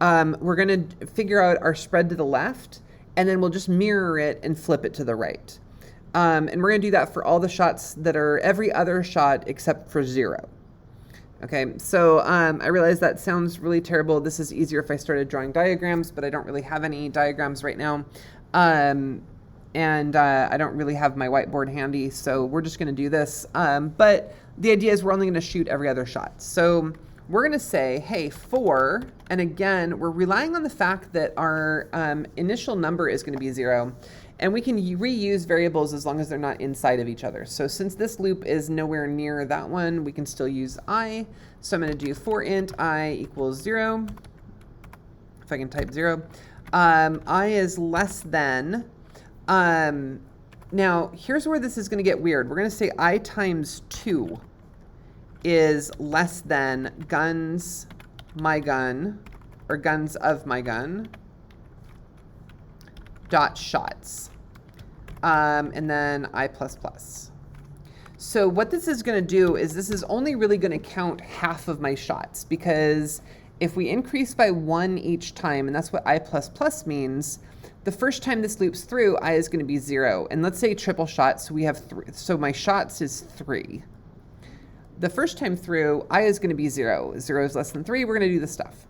We're going to figure out our spread to the left, and then we'll just mirror it and flip it to the right. And we're going to do that for all the shots that are every other shot except for 0. Okay, so I realize that sounds really terrible. This is easier if I started drawing diagrams, but I don't really have any diagrams right now. And I don't really have my whiteboard handy, so we're just going to do this. But the idea is we're only going to shoot every other shot. So we're going to say, hey, 4, and again, we're relying on the fact that our initial number is going to be 0. And we can reuse variables as long as they're not inside of each other. So since this loop is nowhere near that one, we can still use I. So I'm going to do for int I equals 0. If I can type 0. I is less than. Now, here's where this is going to get weird. We're going to say I times 2 is less than guns my gun, or guns of my gun, dot shots, and then I++. So what this is going to do is this is only really going to count half of my shots, because if we increase by 1 each time, and that's what I++ means, the first time this loops through, I is going to be 0. And let's say triple shot, so we have 3. So my shots is 3. The first time through, I is going to be 0. 0 is less than 3. We're going to do the stuff.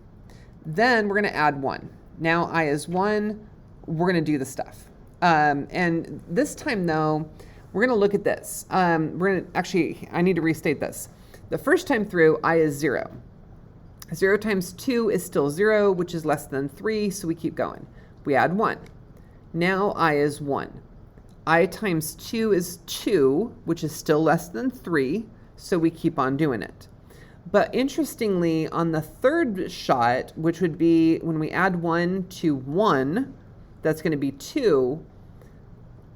Then we're going to add 1. Now I is 1. We're going to do the stuff. And this time, though, we're going to look at this. We're going to actually, I need to restate this. The first time through, I is 0. 0 times 2 is still 0, which is less than 3, so we keep going. We add 1. Now I is 1. I times 2 is 2, which is still less than 3, so we keep on doing it. But interestingly, on the third shot, which would be when we add 1 to 1, that's going to be 2.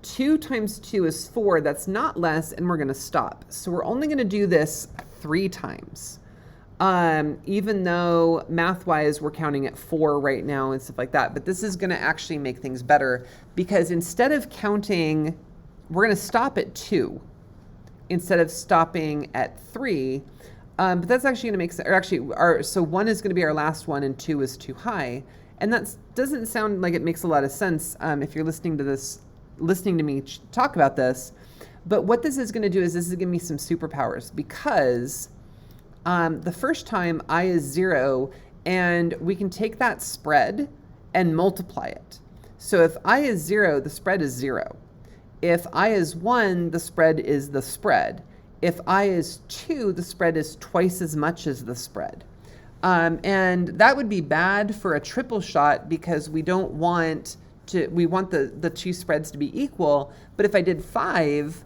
2 times 2 is 4. That's not less, and we're going to stop. So we're only going to do this 3 times. Even though math-wise we're counting at 4 right now and stuff like that, but this is going to actually make things better, because instead of counting, we're going to stop at 2 instead of stopping at 3. But that's actually going to make sense. Or actually, so 1 is going to be our last one and 2 is too high. And that doesn't sound like it makes a lot of sense if you're listening to me talk about this. But what this is going to do is this is giving me some superpowers, because the first time I is 0, and we can take that spread and multiply it. So if I is 0, the spread is 0. If I is 1, the spread is the spread. If I is 2, the spread is twice as much as the spread. And that would be bad for a triple shot, because we want the 2 spreads to be equal. But if I did 5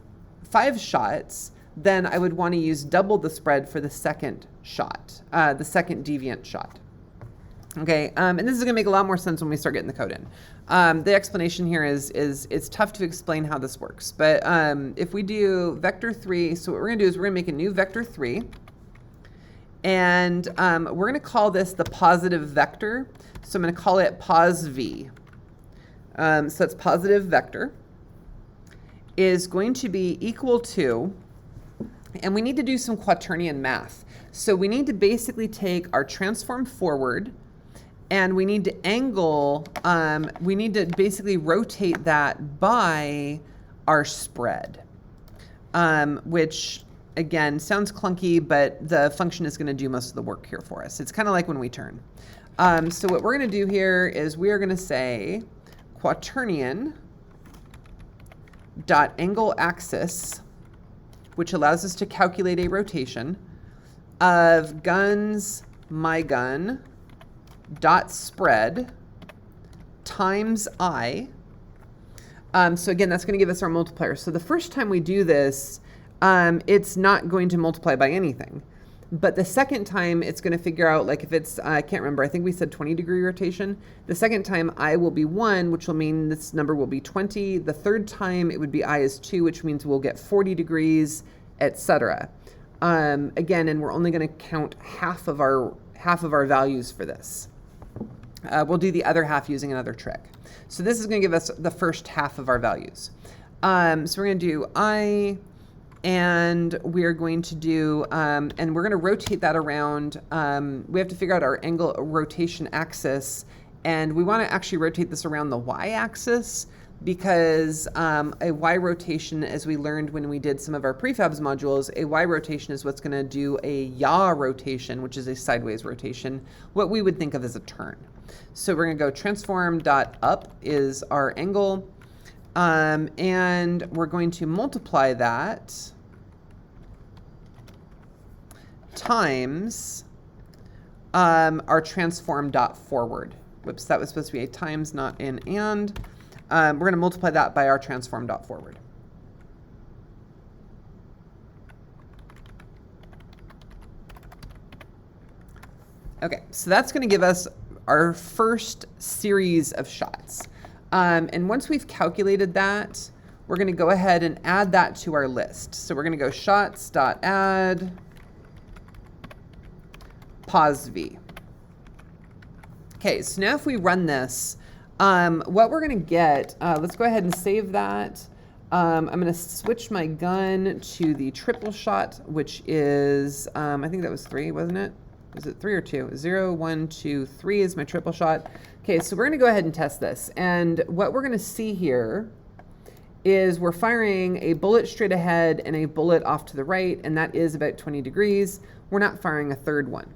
shots, then I would want to use double the spread for the second shot, the second deviant shot. Okay, and this is going to make a lot more sense when we start getting the code in. The explanation here is it's tough to explain how this works. But if we do vector 3, so what we're going to do is we're going to make a new vector 3. And we're going to call this the positive vector. So I'm going to call it pos_v. So that's positive vector is going to be equal to, and we need to do some quaternion math. So we need to basically take our transform forward, and we need to angle, we need to basically rotate that by our spread, which again sounds clunky, but the function is going to do most of the work here for us. It's kind of like when we turn. So what we're going to do here is we are going to say quaternion dot angle axis, which allows us to calculate a rotation of guns my gun dot spread times I. So again, that's going to give us our multiplier. So the first time we do this, it's not going to multiply by anything. But the second time, it's going to figure out, like if it's, I can't remember, I think we said 20-degree rotation. The second time, I will be 1, which will mean this number will be 20. The third time, it would be I is 2, which means we'll get 40 degrees, etc. Again, and we're only going to count half of our values for this. We'll do the other half using another trick. So this is going to give us the first half of our values. So we're going to do I, and we're going to do, and we're going to rotate that around. We have to figure out our angle rotation axis, and we want to actually rotate this around the y-axis, because a y rotation, as we learned when we did some of our prefabs modules, a y rotation is what's going to do a yaw rotation, which is a sideways rotation, what we would think of as a turn. So we're going to go transform dot up is our angle, and we're going to multiply that times our transform dot forward. Whoops, that was supposed to be a times, not an and. We're going to multiply that by our transform dot forward. Okay, so that's going to give us our first series of shots. And once we've calculated that, we're going to go ahead and add that to our list. So we're going to go shots.add pos_v. Okay, so now if we run this, what we're going to get, let's go ahead and save that. I'm going to switch my gun to the triple shot, which is, I think that was 3, wasn't it? Was it 3 or 2? 0, 1, 2, 3 is my triple shot. Okay, so we're going to go ahead and test this. And what we're going to see here is we're firing a bullet straight ahead and a bullet off to the right, and that is about 20 degrees. We're not firing a third one.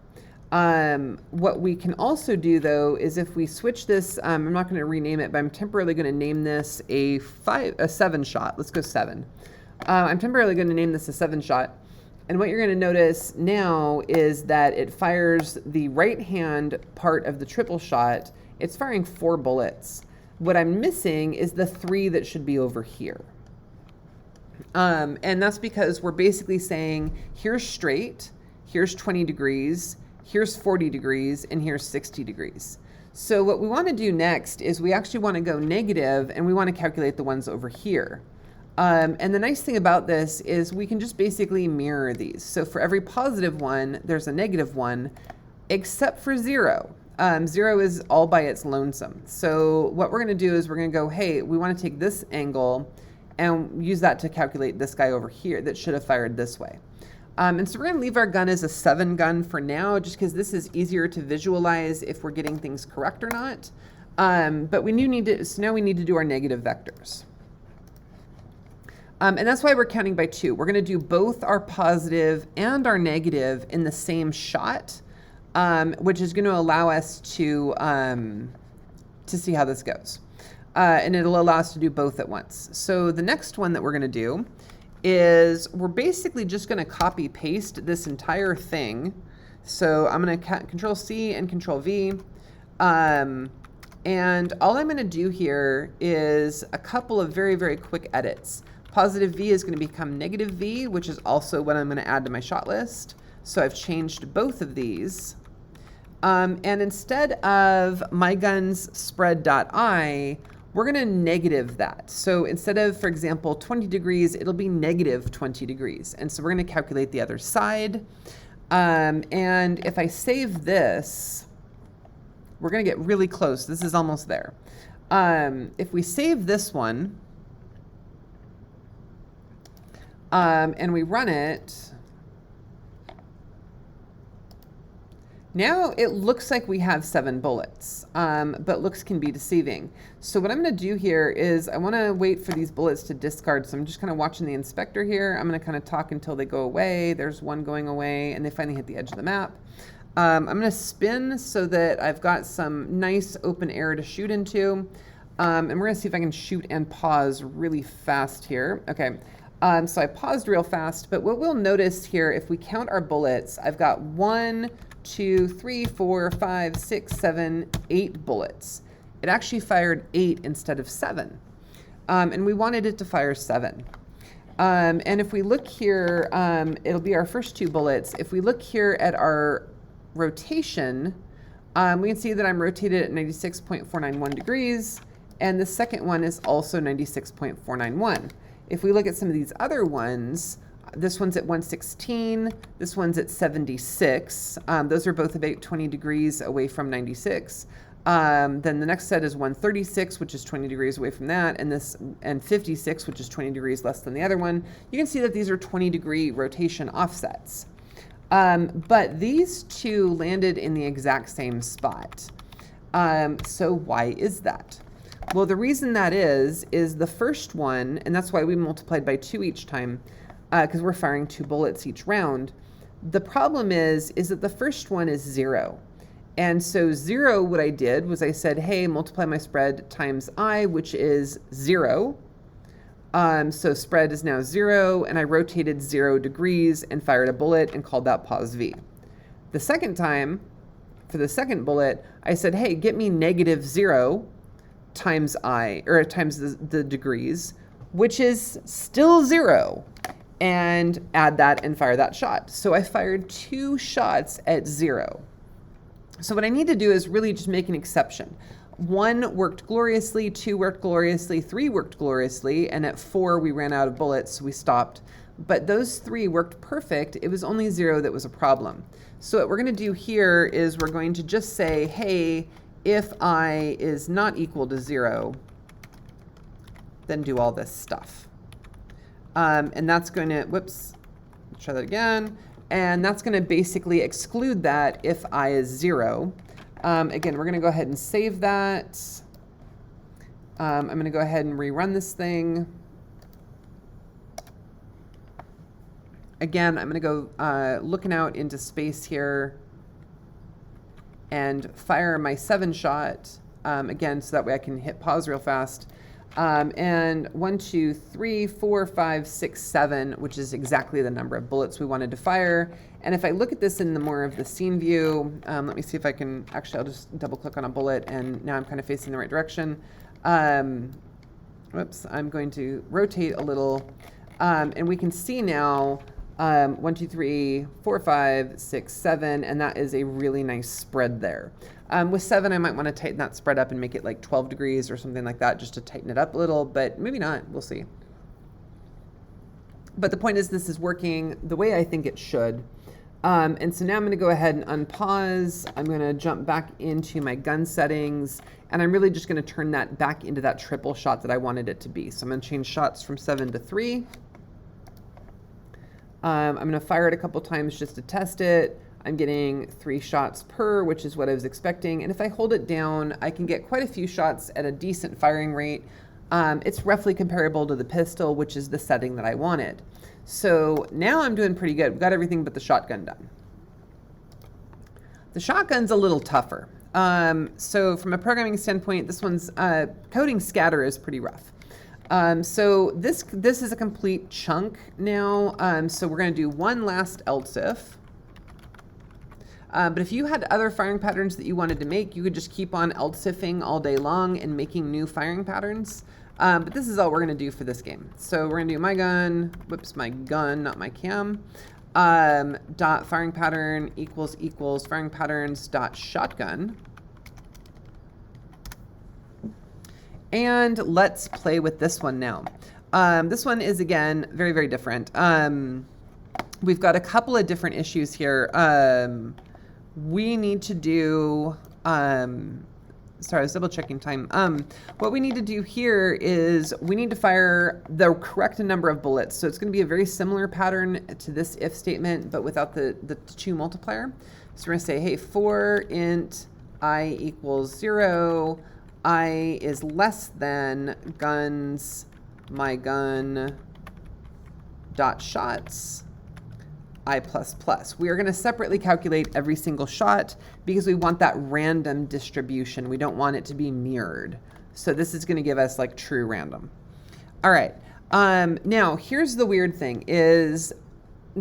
What we can also do, though, is if we switch this, I'm not going to rename it, but I'm temporarily going to name this a 7 shot. Let's go 7. I'm temporarily going to name this a 7 shot. And what you're going to notice now is that it fires the right-hand part of the triple shot. It's firing 4 bullets. What I'm missing is the 3 that should be over here. And that's because we're basically saying, here's straight, here's 20 degrees, here's 40 degrees, and here's 60 degrees. So what we want to do next is we actually want to go negative, and we want to calculate the ones over here. And the nice thing about this is we can just basically mirror these. So for every positive one, there's a negative one, except for 0. 0 is all by its lonesome. So what we're going to do is we're going to go, hey, we want to take this angle and use that to calculate this guy over here that should have fired this way. And so we're going to leave our gun as a 7 gun for now, just because this is easier to visualize if we're getting things correct or not. But we do need to, so now we need to do our negative vectors. And that's why we're counting by 2. We're going to do both our positive and our negative in the same shot, which is going to allow us to see how this goes. And it'll allow us to do both at once. So the next one that we're going to do is we're basically just going to copy paste this entire thing. So I'm going to Control C and Control V. And all I'm going to do here is a couple of very, very quick edits. Positive V is going to become negative V, which is also what I'm going to add to my shot list. So I've changed both of these. And instead of my gun's spread.I, we're going to negative that. So instead of, for example, 20 degrees, it'll be negative 20 degrees. And so we're going to calculate the other side. And if I save this, we're going to get really close. This is almost there. If we save this one, and we run it, now it looks like we have 7 bullets, but looks can be deceiving. So what I'm going to do here is I want to wait for these bullets to discard. So I'm just kind of watching the inspector here. I'm going to kind of talk until they go away. There's one going away and they finally hit the edge of the map. I'm going to spin so that I've got some nice open air to shoot into. And we're going to see if I can shoot and pause really fast here. Okay. So I paused real fast, but what we'll notice here, if we count our bullets, I've got 1, 2, 3, 4, 5, 6, 7, 8 bullets. It actually fired 8 instead of 7. And we wanted it to fire 7. And if we look here, it'll be our first 2 bullets. If we look here at our rotation, we can see that I'm rotated at 96.491 degrees, and the second one is also 96.491. If we look at some of these other ones, this one's at 116, this one's at 76. Those are both about 20 degrees away from 96. Then the next set is 136, which is 20 degrees away from that, and 56, which is 20 degrees less than the other one. You can see that these are 20-degree rotation offsets. But these 2 landed in the exact same spot. So why is that? Well, the reason that is the first one, and that's why we multiplied by 2 each time, because we're firing 2 bullets each round. The problem is that the first one is 0. And so 0, what I did was I said, hey, multiply my spread times I, which is 0. So spread is now 0, and I rotated 0 degrees and fired a bullet and called that pos V. The second time, for the second bullet, I said, hey, get me negative 0 times I, or times the degrees, which is still 0, and add that and fire that shot. So I fired 2 shots at 0. So what I need to do is really just make an exception. 1 worked gloriously, 2 worked gloriously, 3 worked gloriously, and at 4 we ran out of bullets, so we stopped. But those 3 worked perfect. It was only 0 that was a problem. So what we're going to do here is we're going to just say, hey, if I is not equal to 0, then do all this stuff. And that's going to, whoops, try that again. And that's going to basically exclude that if I is 0. Again, we're going to go ahead and save that. I'm going to go ahead and rerun this thing. Again, I'm going to go looking out into space here and fire my 7 shot again, so that way I can hit pause real fast. And 1, 2, 3, 4, 5, 6, 7, which is exactly the number of bullets we wanted to fire. And if I look at this in the more of the scene view, let me see if I can, actually I'll just double click on a bullet and now I'm kind of facing the right direction. Whoops, I'm going to rotate a little and we can see now 1, 2, 3, 4, 5, 6, 7, and that is a really nice spread there. With 7, I might want to tighten that spread up and make it like 12 degrees or something like that, just to tighten it up a little, but maybe not. We'll see. But the point is, this is working the way I think it should. And so now I'm going to go ahead and unpause. I'm going to jump back into my gun settings, and I'm really just going to turn that back into that triple shot that I wanted it to be. So I'm going to change shots from 7 to 3. I'm going to fire it a couple times just to test it. I'm getting 3 shots per, which is what I was expecting. And if I hold it down, I can get quite a few shots at a decent firing rate. It's roughly comparable to the pistol, which is the setting that I wanted. So now I'm doing pretty good. We've got everything but the shotgun done. The shotgun's a little tougher. So from a programming standpoint, this one's coding scatter is pretty rough. So this is a complete chunk now. So we're going to do one last else if. But if you had other firing patterns that you wanted to make, you could just keep on else ifing all day long and making new firing patterns. But this is all we're going to do for this game. So we're going to do my gun, my gun, not my cam, dot firing pattern equals firing patterns dot shotgun. And let's play with this one now. This one is, again, very, very different. We've got a couple of different issues here. We need to do, sorry, I was double checking time. What we need to do here is we need to fire the correct number of bullets. So it's going to be a very similar pattern to this if statement, but without the 2 multiplier. So we're going to say, hey, for int I equals 0, I is less than guns, my gun, dot shots, I++. We are going to separately calculate every single shot because we want that random distribution. We don't want it to be mirrored. So this is going to give us like true random. All right. Now here's the weird thing is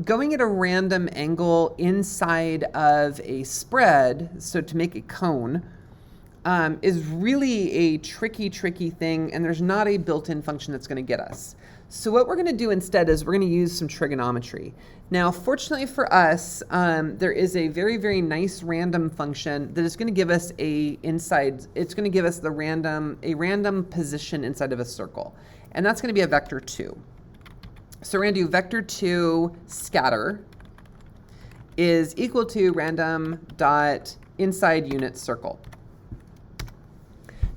going at a random angle inside of a spread. So to make a cone is really a tricky thing. And there's not a built-in function that's going to get us. So what we're going to do instead is we're going to use some trigonometry. Now, fortunately for us, there is a very, very nice random function that is going to give us it's going to give us a random position inside of a circle. And that's going to be a vector 2. So we're going to do vector 2 scatter is equal to random dot inside unit circle.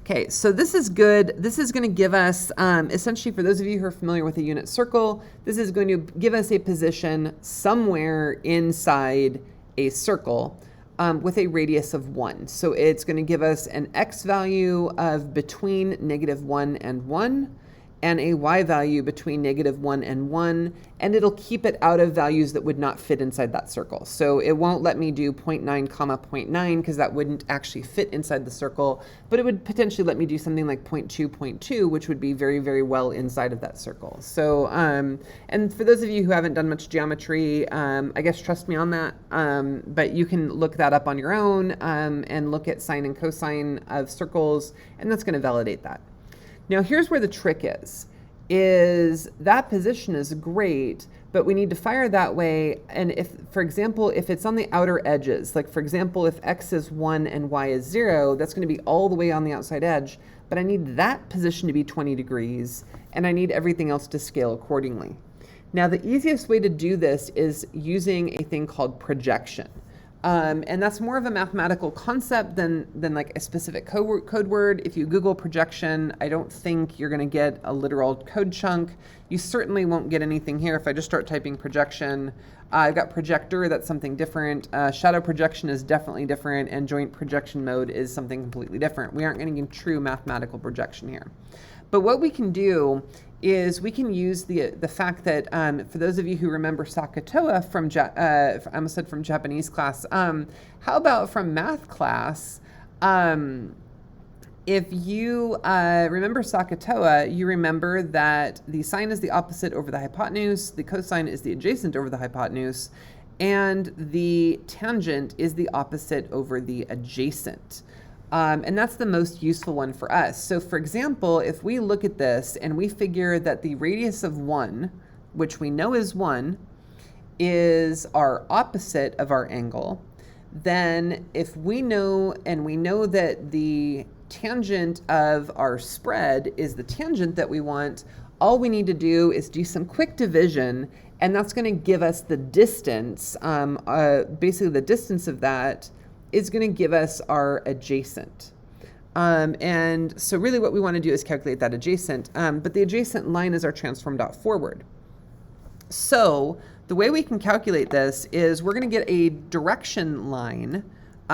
Okay, so this is good. This is going to give us, essentially for those of you who are familiar with a unit circle, this is going to give us a position somewhere inside a circle with a radius of 1. So it's going to give us an x value of between -1 and 1, and a y value between -1 and 1, and it'll keep it out of values that would not fit inside that circle. So it won't let me do 0.9 comma 0.9 because that wouldn't actually fit inside the circle, but it would potentially let me do something like 0.2, 0.2, which would be very, very well inside of that circle. So, and for those of you who haven't done much geometry, I guess trust me on that, but you can look that up on your own and look at sine and cosine of circles, and that's going to validate that. Now here's where the trick is that position is great, but we need to fire that way. And if, for example, if it's on the outer edges, like for example, if x is 1 and y is 0, that's going to be all the way on the outside edge, but I need that position to be 20 degrees, and I need everything else to scale accordingly. Now the easiest way to do this is using a thing called projection. And that's more of a mathematical concept than like a specific code word. If you Google projection, I don't think you're going to get a literal code chunk. You certainly won't get anything here if I just start typing projection. I've got projector, that's something different. Shadow projection is definitely different, and joint projection mode is something completely different. We aren't getting true mathematical projection here. But what we can do is we can use the fact that, for those of you who remember Sakatoa from, I almost said from Japanese class, how about from math class, if you remember Sakatoa, you remember that the sine is the opposite over the hypotenuse, the cosine is the adjacent over the hypotenuse, and the tangent is the opposite over the adjacent. And that's the most useful one for us. So for example, if we look at this and we figure that the radius of 1, which we know is 1, is our opposite of our angle, then if we know, and we know that the tangent of our spread is the tangent that we want, all we need to do is do some quick division, and that's going to give us the distance. Basically, the distance of that is going to give us our adjacent. And so really what we want to do is calculate that adjacent, but the adjacent line is our transform.forward. So the way we can calculate this is we're going to get a direction line,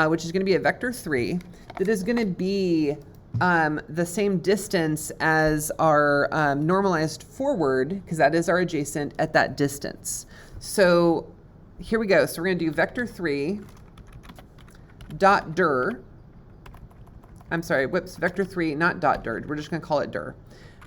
which is going to be a vector 3, that is going to be the same distance as our normalized forward, because that is our adjacent at that distance. So here we go. So we're going to do vector 3 dot dir. I'm sorry, whoops, vector 3, not dot dir. We're just going to call it dir.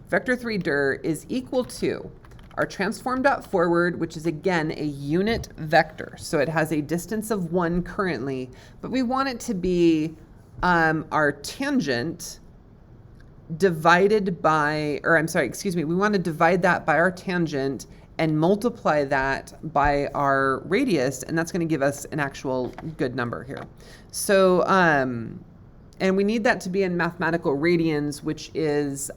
Vector 3 dir is equal to our transform.forward, which is again a unit vector. So it has a distance of 1 currently, but we want it to be our tangent divided by, or I'm sorry, excuse me, we want to divide that by our tangent and multiply that by our radius, and that's going to give us an actual good number here. So, and we need that to be in mathematical radians, which is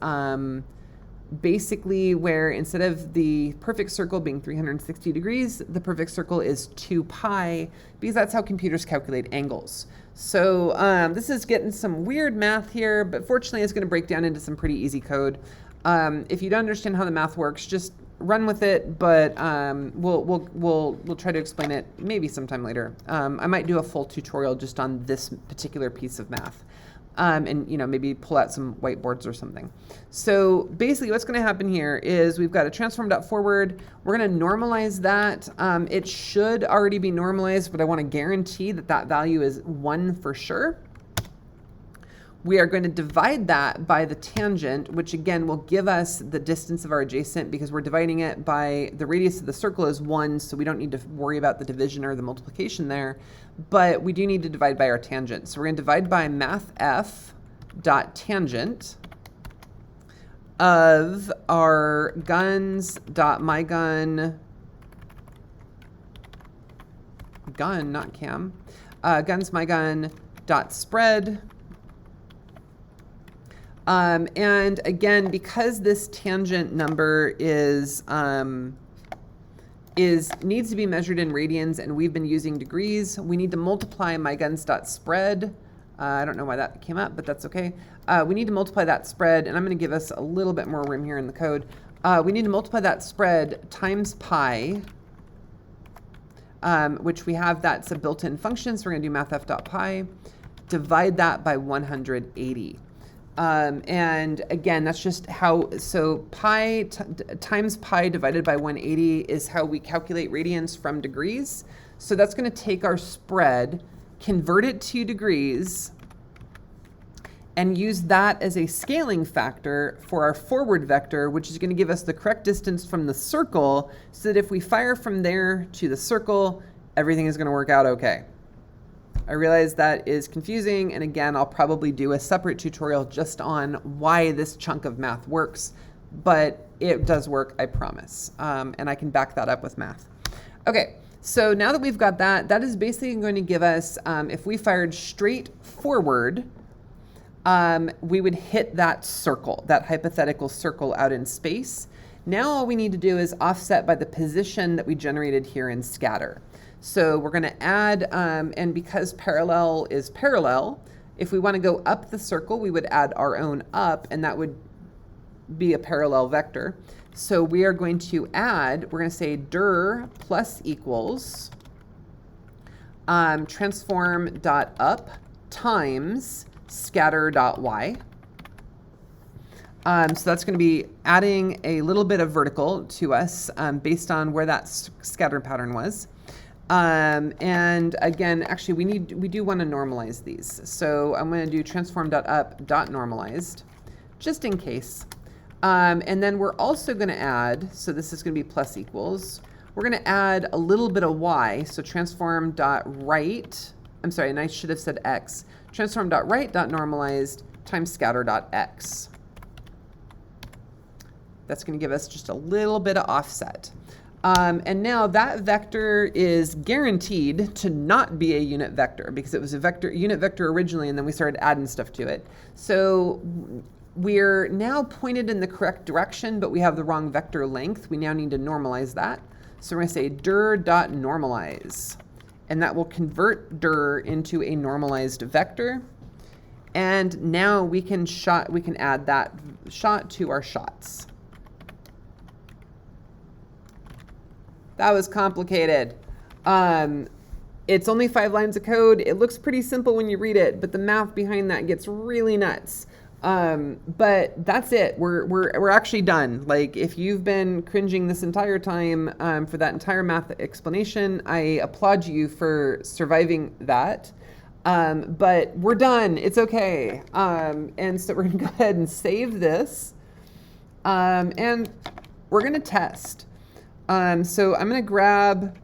basically where instead of the perfect circle being 360 degrees, the perfect circle is 2 pi, because that's how computers calculate angles. So this is getting some weird math here, but fortunately it's going to break down into some pretty easy code. If you don't understand how the math works, just run with it, but we'll try to explain it maybe sometime later. I might do a full tutorial just on this particular piece of math. And maybe pull out some whiteboards or something. So basically what's going to happen here is we've got a transform.forward. We're going to normalize that. It should already be normalized, but I want to guarantee that that value is 1 for sure. We are going to divide that by the tangent, which again will give us the distance of our adjacent, because we're dividing it by the radius of the circle is 1, so we don't need to worry about the division or the multiplication there, but we do need to divide by our tangent. So we're going to divide by mathf dot tangent of our guns dot mygun, gun, not cam, guns mygun dot spread. And again, because this tangent number is needs to be measured in radians, and we've been using degrees, we need to multiply myguns.spread. I don't know why that came up, but that's okay. We need to multiply that spread, and I'm going to give us a little bit more room here in the code. We need to multiply that spread times pi, which we have, that's a built-in function, so we're going to do mathf.pi, divide that by 180. And again, that's just how, so pi times pi divided by 180 is how we calculate radians from degrees. So that's going to take our spread, convert it to degrees, and use that as a scaling factor for our forward vector, which is going to give us the correct distance from the circle, so that if we fire from there to the circle, everything is going to work out okay. I realize that is confusing, and again, I'll probably do a separate tutorial just on why this chunk of math works, but it does work, I promise, and I can back that up with math. Okay, so now that we've got that, that is basically going to give us, if we fired straight forward, we would hit that circle, that hypothetical circle out in space. Now all we need to do is offset by the position that we generated here in scatter. So we're going to add, and because parallel is parallel, if we want to go up the circle, we would add our own up, and that would be a parallel vector. So we are going to add, we're going to say dir plus equals transform.up times scatter.y. So that's going to be adding a little bit of vertical to us based on where that scatter pattern was. And again, actually we do want to normalize these. So I'm going to do transform.up.normalized just in case. And then we're also going to add, so this is going to be plus equals, we're going to add a little bit of y. So transform.right, I'm sorry, and I should have said x, transform.right.normalized times scatter.x. That's going to give us just a little bit of offset. And now that vector is guaranteed to not be a unit vector, because it was a unit vector originally, and then we started adding stuff to it. So we're now pointed in the correct direction, but we have the wrong vector length. We now need to normalize that. So we're going to say dir.normalize, and that will convert dir into a normalized vector. And now we can add that shot to our shots. That was complicated. It's only 5 lines of code. It looks pretty simple when you read it, but the math behind that gets really nuts. But that's it. We're actually done. Like, if you've been cringing this entire time for that entire math explanation, I applaud you for surviving that. But we're done. It's okay. And so we're gonna go ahead and save this, and we're gonna test. So I'm gonna grab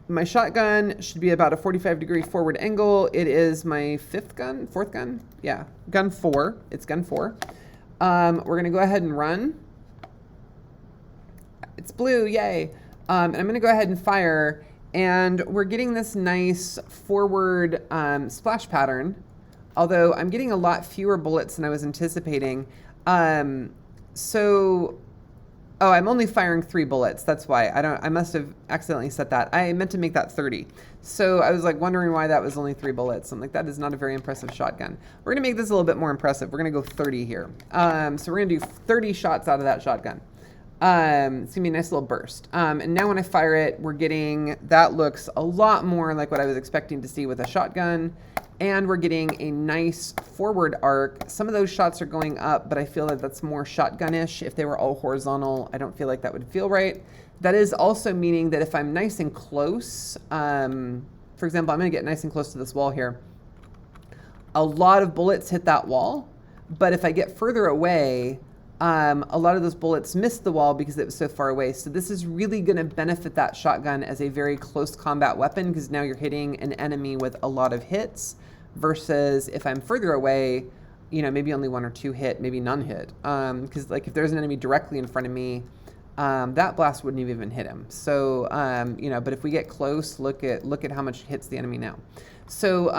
my shotgun. Should be about a 45-degree forward angle. It is my fourth gun? Yeah, gun 4. It's gun 4. We're gonna go ahead and run. It's blue, yay. And I'm gonna go ahead and fire, and we're getting this nice forward splash pattern, although I'm getting a lot fewer bullets than I was anticipating. Oh, I'm only firing 3 bullets. That's why. I must have accidentally set that. I meant to make that 30. So I was like wondering why that was only 3 bullets. I'm like, that is not a very impressive shotgun. We're gonna make this a little bit more impressive. We're gonna go 30 here. So we're gonna do 30 shots out of that shotgun. It's gonna be a nice little burst. And now when I fire it, we're getting, that looks a lot more like what I was expecting to see with a shotgun. And we're getting a nice forward arc. Some of those shots are going up, but I feel that that's more shotgun-ish. If they were all horizontal, I don't feel like that would feel right. That is also meaning that if I'm nice and close, for example, I'm gonna get nice and close to this wall here. A lot of bullets hit that wall, but if I get further away, a lot of those bullets missed the wall because it was so far away. So this is really going to benefit that shotgun as a very close combat weapon, because now you're hitting an enemy with a lot of hits, versus if I'm further away, you know, maybe only 1 or 2 hit, maybe none hit. Because like if there's an enemy directly in front of me, that blast wouldn't have even hit him. So, you know, but if we get close, look at how much hits the enemy now. So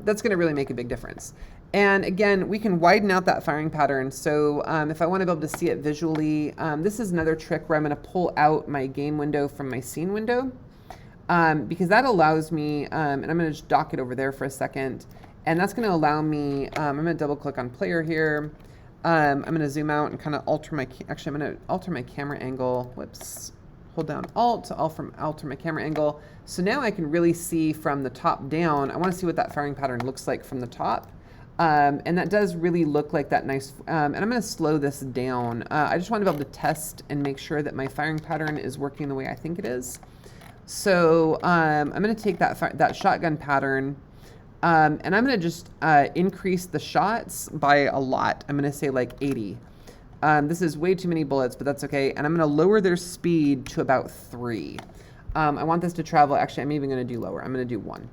that's going to really make a big difference. And again, we can widen out that firing pattern. So if I want to be able to see it visually, this is another trick where I'm going to pull out my game window from my scene window, because that allows me, and I'm going to just dock it over there for a second, and that's going to allow me, I'm going to double click on player here. I'm going to zoom out and kind of alter my, actually I'm going to alter my camera angle. Whoops. Hold down Alt to alter my camera angle. So now I can really see from the top down. I want to see what that firing pattern looks like from the top. And that does really look like that nice, and I'm going to slow this down. I just want to be able to test and make sure that my firing pattern is working the way I think it is. So I'm going to take that shotgun pattern, and I'm going to just increase the shots by a lot. I'm going to say like 80. This is way too many bullets, but that's okay. And I'm going to lower their speed to about 3. I want this to travel, actually I'm even going to do lower. I'm going to do 1.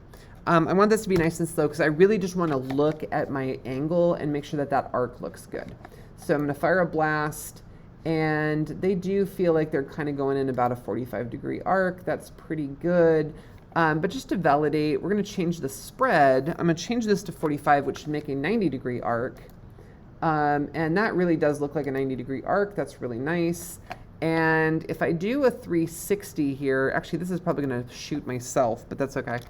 I want this to be nice and slow because I really just want to look at my angle and make sure that that arc looks good. So I'm going to fire a blast, and they do feel like they're kind of going in about a 45-degree arc. That's pretty good. But just to validate, we're going to change the spread. I'm going to change this to 45, which should make a 90-degree arc. And that really does look like a 90-degree arc. That's really nice. And if I do a 360 here, actually this is probably going to shoot myself, but that's okay.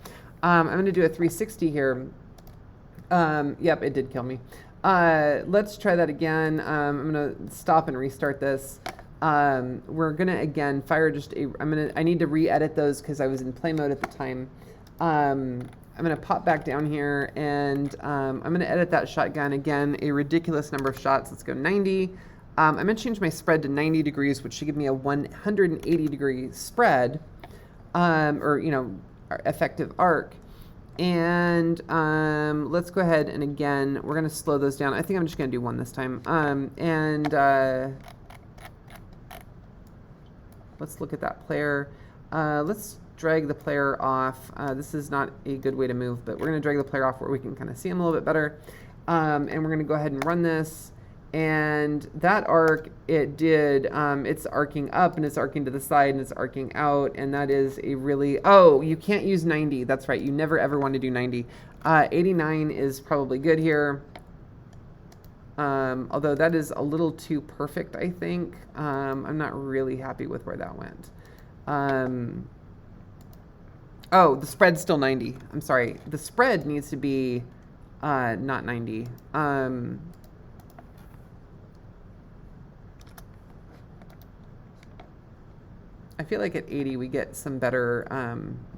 I'm going to do a 360 here. Yep, it did kill me. Let's try that again. I'm going to stop and restart this. We're going to, again, fire just a... I need to re-edit those because I was in play mode at the time. I'm going to pop back down here, and I'm going to edit that shotgun. Again, a ridiculous number of shots. Let's go 90. I'm going to change my spread to 90 degrees, which should give me a 180-degree spread, or, you know, effective arc. And let's go ahead and again, we're going to slow those down. I think I'm just going to do 1 this time. Let's look at that player. Let's drag the player off. This is not a good way to move, but we're going to drag the player off where we can kind of see him a little bit better. And we're going to go ahead and run this. And that arc, it did, it's arcing up and it's arcing to the side and it's arcing out. And that is a really, oh, you can't use 90. That's right. You never ever want to do 90. 89 is probably good here. Although that is a little too perfect, I think. I'm not really happy with where that went. Oh, the spread's still 90. I'm sorry. The spread needs to be not 90. I feel like at 80 we get some better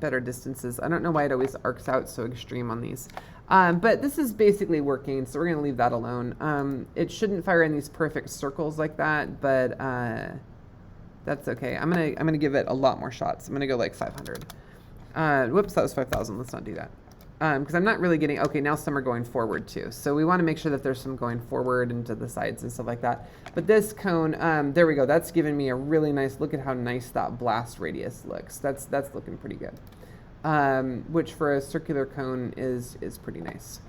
better distances. I don't know why it always arcs out so extreme on these. But this is basically working, so we're going to leave that alone. It shouldn't fire in these perfect circles like that, but that's okay. I'm gonna give it a lot more shots. I'm going to go like 500. Whoops, that was 5,000. Let's not do that. Because I'm not really getting, okay, now some are going forward too. So we want to make sure that there's some going forward and to the sides and stuff like that. But this cone, there we go. That's giving me a really nice, look at how nice that blast radius looks. That's looking pretty good. Which for a circular cone is pretty nice.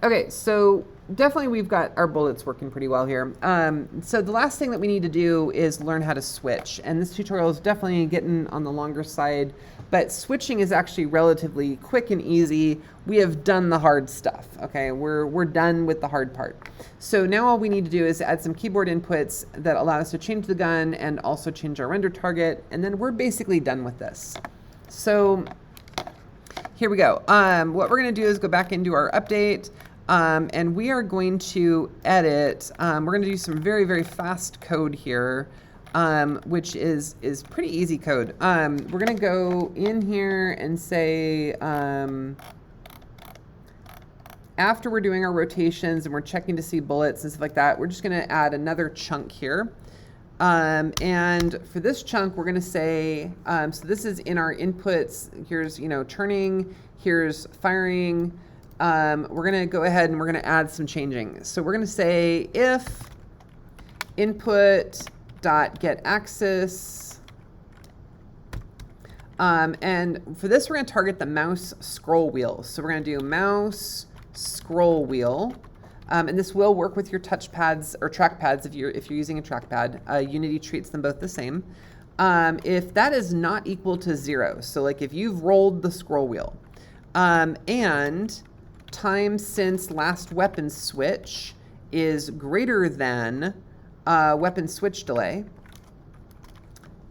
Okay, so definitely we've got our bullets working pretty well here. So the last thing that we need to do is learn how to switch. And this tutorial is definitely getting on the longer side, but switching is actually relatively quick and easy. We have done the hard stuff, okay? We're done with the hard part. So now all we need to do is add some keyboard inputs that allow us to change the gun and also change our render target, and then we're basically done with this. So here we go. What we're gonna do is go back into our update, and we are going to edit. We're going to do some very, very fast code here, which is pretty easy code. We're going to go in here and say, after we're doing our rotations and we're checking to see bullets and stuff like that, we're just going to add another chunk here. And for this chunk, we're going to say, so this is in our inputs. Here's, turning, here's firing. We're going to go ahead and we're going to add some changing. So we're going to say if input.getAxis, and for this we're going to target the mouse scroll wheel. So we're going to do mouse scroll wheel, and this will work with your touchpads or trackpads if you're using a trackpad. Unity treats them both the same. If that is not equal to 0, so like if you've rolled the scroll wheel, and time since last weapon switch is greater than weapon switch delay.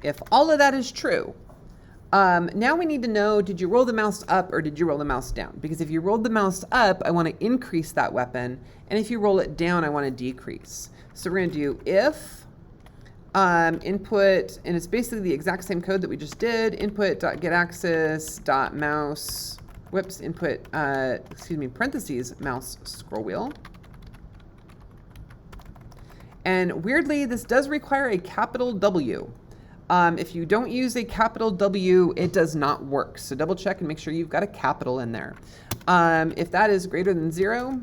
If all of that is true, now we need to know, did you roll the mouse up or did you roll the mouse down? Because if you rolled the mouse up, I want to increase that weapon. And if you roll it down, I want to decrease. So we're going to do if input, and it's basically the exact same code that we just did, input.getAxis.mouse, whoops, input, parentheses, mouse scroll wheel. And weirdly, this does require a capital W. If you don't use a capital W, it does not work. So double check and make sure you've got a capital in there. If that is greater than 0,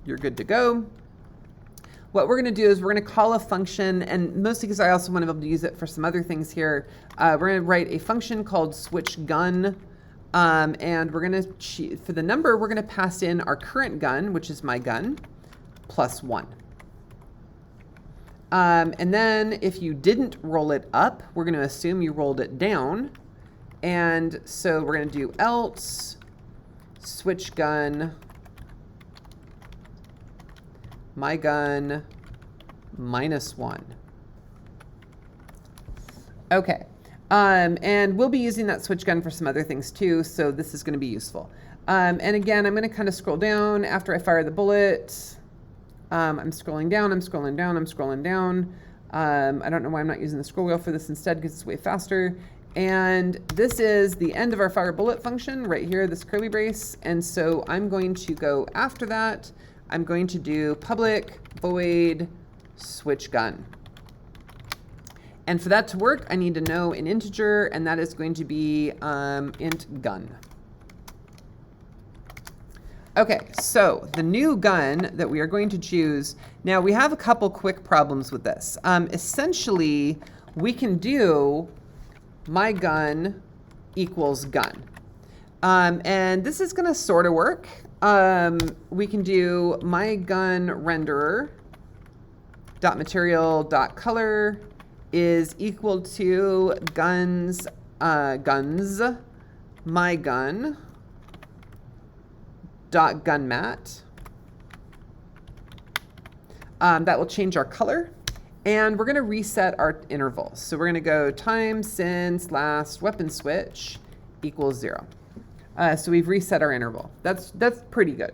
you're good to go. What we're going to do is we're going to call a function, and mostly because I also want to be able to use it for some other things here, we're going to write a function called switch gun. And we're going to, for the number, we're going to pass in our current gun, which is my gun, plus 1. And then if you didn't roll it up, we're going to assume you rolled it down. And so we're going to do else switch gun, my gun, minus 1. Okay. And we'll be using that switch gun for some other things too, so this is going to be useful. And again, I'm going to kind of scroll down after I fire the bullet. I'm scrolling down, I'm scrolling down, I'm scrolling down. I don't know why I'm not using the scroll wheel for this instead, because it's way faster. And this is the end of our fire bullet function right here, this curly brace. And so I'm going to go after that. I'm going to do public void switch gun. And for that to work, I need to know an integer, and that is going to be int gun. Okay, so the new gun that we are going to choose, now we have a couple quick problems with this. Essentially, we can do my gun equals gun. And this is going to sort of work. We can do my gun renderer dot material dot color is equal to guns my gun dot gun mat. That will change our color. And we're going to reset our interval. So we're going to go time since last weapon switch equals 0. So we've reset our interval. That's pretty good.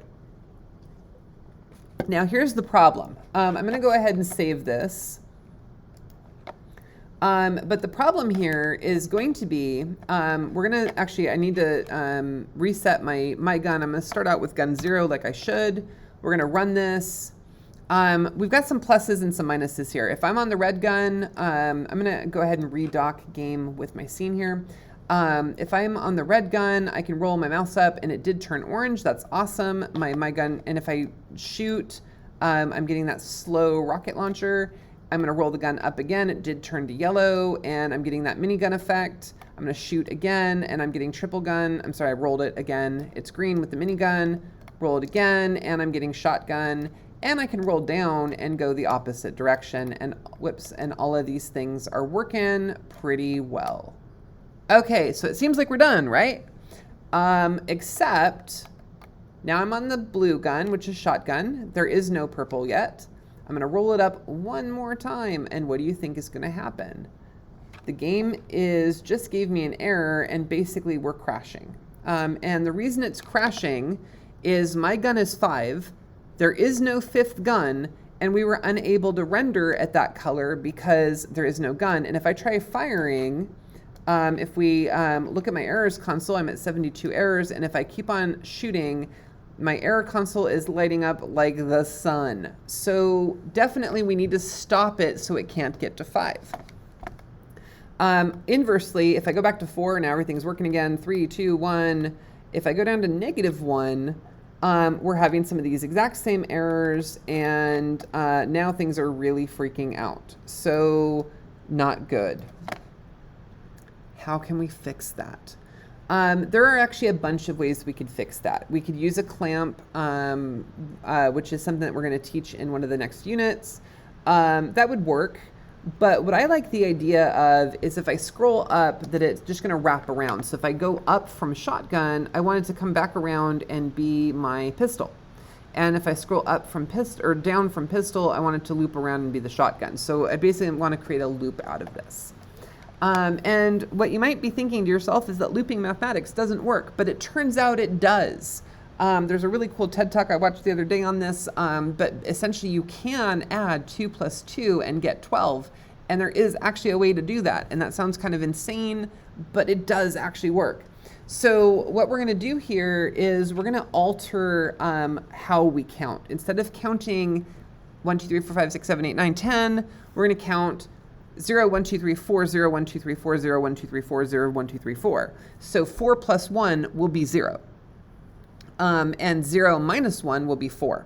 Now here's the problem. I'm going to go ahead and save this. But the problem here is going to be, we're going to actually, I need to reset my gun. I'm going to start out with gun 0 like I should. We're going to run this. We've got some pluses and some minuses here. If I'm on the red gun, I'm going to go ahead and redock game with my scene here. If I'm on the red gun, I can roll my mouse up and it did turn orange. That's awesome. My gun, and if I shoot, I'm getting that slow rocket launcher. I'm going to roll the gun up again. It did turn to yellow and I'm getting that minigun effect. I'm going to shoot again and I'm getting triple gun. I'm sorry, I rolled it again. It's green with the minigun. Roll it again and I'm getting shotgun. And I can roll down and go the opposite direction, and whoops, and all of these things are working pretty well. Okay, so it seems like we're done, right? Except now I'm on the blue gun, which is shotgun. There is no purple yet. I'm gonna roll it up one more time, and what do you think is gonna happen? The game just gave me an error, and basically we're crashing. And the reason it's crashing is my gun is 5. There is no 5th gun, and we were unable to render at that color because there is no gun. And if I try firing, if we look at my errors console, I'm at 72 errors, and if I keep on shooting, my error console is lighting up like the sun. So definitely we need to stop it so it can't get to 5. Inversely, if I go back to 4, now everything's working again, 3, 2, 1. If I go down to -1, we're having some of these exact same errors, and now things are really freaking out. So not good. How can we fix that? There are actually a bunch of ways we could fix that. We could use a clamp, which is something that we're going to teach in one of the next units. That would work. But what I like the idea of is if I scroll up, that it's just going to wrap around. So if I go up from shotgun, I want it to come back around and be my pistol. And if I scroll up from pistol or down from pistol, I want it to loop around and be the shotgun. So I basically want to create a loop out of this. And what you might be thinking to yourself is that looping mathematics doesn't work, but it turns out it does. There's a really cool TED Talk I watched the other day on this, but essentially you can add 2 + 2 and get 12, and there is actually a way to do that, and that sounds kind of insane, but it does actually work. So what we're going to do here is we're going to alter how we count. Instead of counting 1, 2, 3, 4, 5, 6, 7, 8, 9, 10, we're going to count 0, 1, 2, 3, 4, 0, 1, 2, 3, 4, 0, 1, 2, 3, 4, 0, 1, 2, 3, 4. So 4 + 1 will be 0. And 0 - 1 will be 4.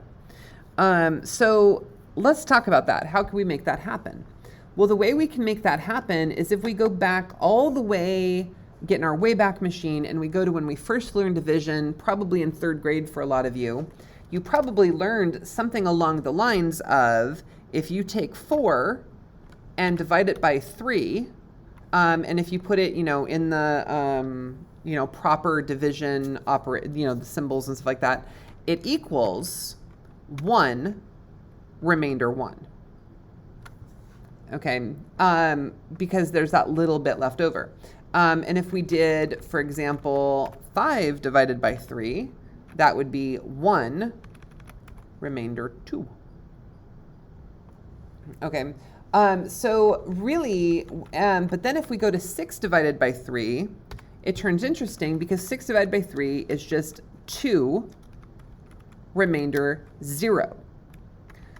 So let's talk about that. How can we make that happen? Well, the way we can make that happen is if we go back all the way, get in our Wayback Machine, and we go to when we first learned division, probably in 3rd grade for a lot of you. You probably learned something along the lines of, if you take 4 and divide it by 3, and if you put it, in the, proper division, the symbols and stuff like that, it equals 1, remainder 1. Okay, because there's that little bit left over. And if we did, for example, 5 divided by 3, that would be 1, remainder 2. Okay, so really, but then if we go to 6 divided by 3, it turns interesting because 6 divided by 3 is just 2, remainder 0.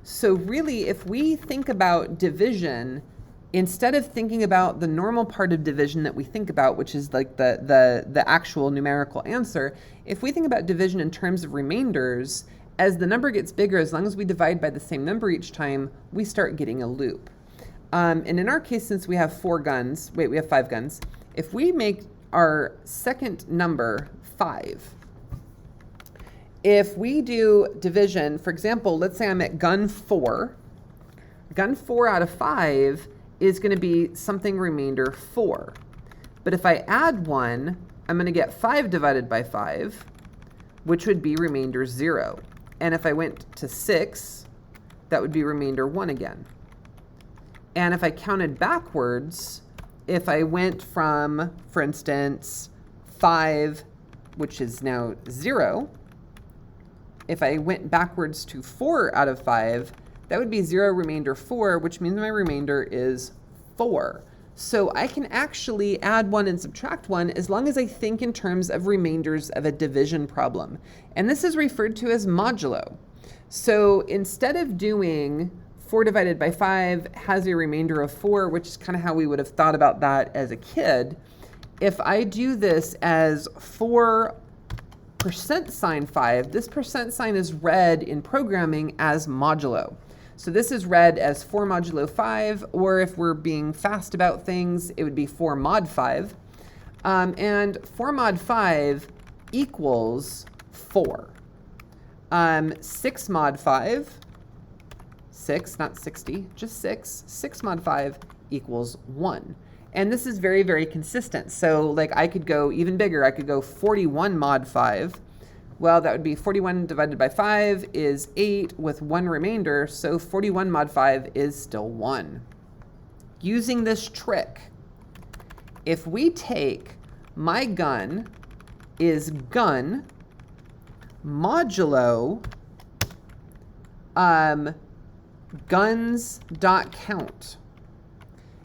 So really, if we think about division, instead of thinking about the normal part of division that we think about, which is like the actual numerical answer, if we think about division in terms of remainders, as the number gets bigger, as long as we divide by the same number each time, we start getting a loop. And in our case, since we have 4 guns, we have 5 guns, if we make our second number 5, if we do division, for example, let's say I'm at gun 4. Gun 4 out of 5 is going to be something remainder 4. But if I add 1, I'm going to get 5 divided by 5, which would be remainder 0. And if I went to 6, that would be remainder 1 again. And if I counted backwards, if I went from, for instance, 5, which is now 0, if I went backwards to 4 out of 5, that would be 0 remainder 4, which means my remainder is 4. So I can actually add 1 and subtract 1 as long as I think in terms of remainders of a division problem. And this is referred to as modulo. So instead of doing 4 divided by 5 has a remainder of 4, which is kind of how we would have thought about that as a kid, if I do this as 4 percent sign 5, this percent sign is read in programming as modulo. So this is read as 4 modulo 5, or if we're being fast about things, it would be 4 mod 5. And 4 mod 5 equals 4. 6 mod 5, 6, not 60, just 6. 6 mod 5 equals 1. And this is very, very consistent. So like I could go even bigger. I could go 41 mod 5. Well, that would be 41 divided by 5 is 8 with 1 remainder. So 41 mod 5 is still 1. Using this trick, if we take my gun is gun modulo guns.count.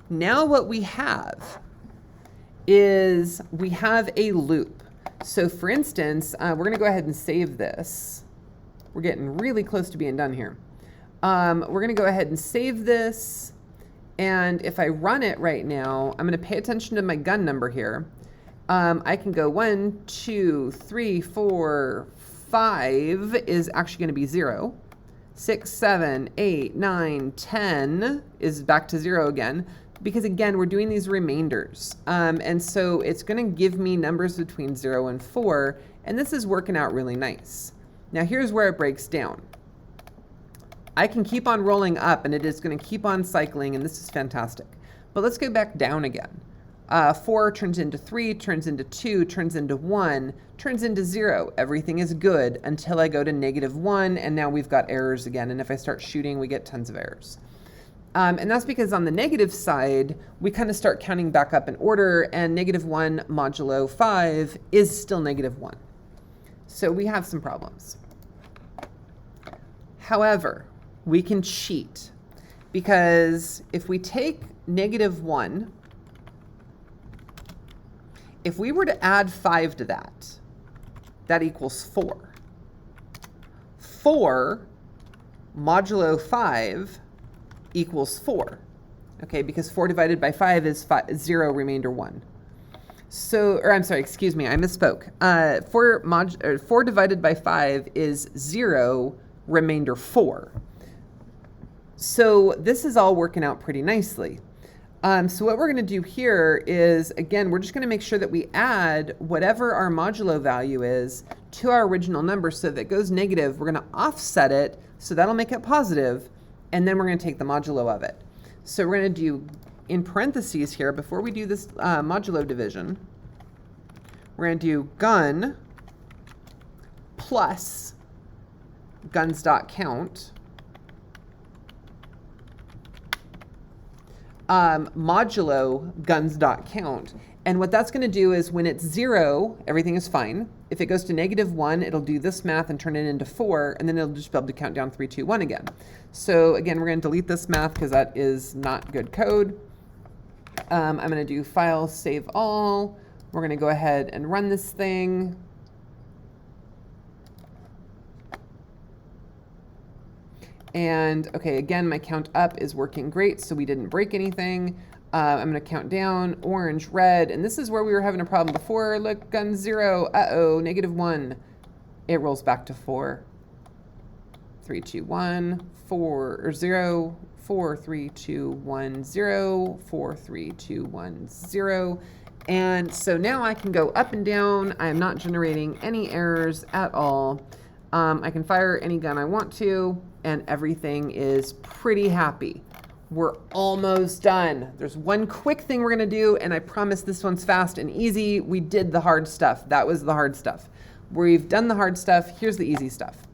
Now what we have is we have a loop. So for instance, we're going to go ahead and save this. We're getting really close to being done here. We're going to go ahead and save this. And if I run it right now, I'm going to pay attention to my gun number here. I can go 1, 2, 3, 4, 5 is actually going to be 0. 6, 7, 8, 9, 10 is back to 0 again. Because again, we're doing these remainders. And so it's going to give me numbers between 0 and 4. And this is working out really nice. Now here's where it breaks down. I can keep on rolling up and it is going to keep on cycling, and this is fantastic. But let's go back down again. 4 turns into 3, turns into 2, turns into 1, turns into 0. Everything is good until I go to -1, and now we've got errors again. And if I start shooting, we get tons of errors. And that's because on the negative side, we kind of start counting back up in order, and -1 modulo 5 is still -1. So we have some problems. However, we can cheat, because if we take -1, if we were to add 5 to that, that equals 4. 4 modulo 5 equals 4. Okay, because 4 divided by 5 is 0 remainder 1. So, or I'm sorry, excuse me, I misspoke. 4 divided by 5 is 0 remainder 4. So this is all working out pretty nicely. So what we're going to do here is, again, we're just going to make sure that we add whatever our modulo value is to our original number. So if it goes negative, we're going to offset it, so that'll make it positive, and then we're going to take the modulo of it. So we're going to do, in parentheses here, before we do this modulo division, we're going to do gun plus guns.count modulo guns.count. And what that's going to do is when it's 0, everything is fine. If it goes to -1, it'll do this math and turn it into 4, and then it'll just be able to count down 3, 2, 1 again. So again, we're going to delete this math because that is not good code. I'm going to do file, save all. We're going to go ahead and run this thing. And okay, again, my count up is working great, so we didn't break anything. I'm going to count down, orange, red, and this is where we were having a problem before. Look, gun 0, uh-oh, -1. It rolls back to 4. 3, 2, 1, 4, or 0, 4, 3, 2, 1, 0, 4, 3, 2, 1, 0. And so now I can go up and down. I am not generating any errors at all. I can fire any gun I want to, and everything is pretty happy. We're almost done. There's one quick thing we're going to do, and I promise this one's fast and easy. We did the hard stuff. That was the hard stuff. We've done the hard stuff. Here's the easy stuff.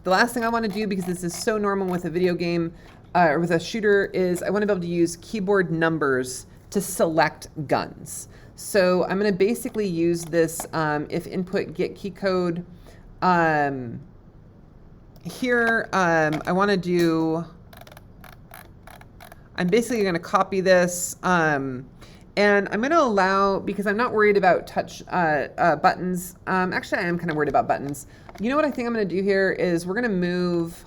The last thing I want to do, because this is so normal with a video game or with a shooter, is I want to be able to use keyboard numbers to select guns. So I'm going to basically use this if input get key code. Here, I want to do, I'm basically going to copy this. And I'm going to allow, because I'm not worried about touch buttons. Actually, I am kind of worried about buttons. You know what I think I'm going to do here is we're going to move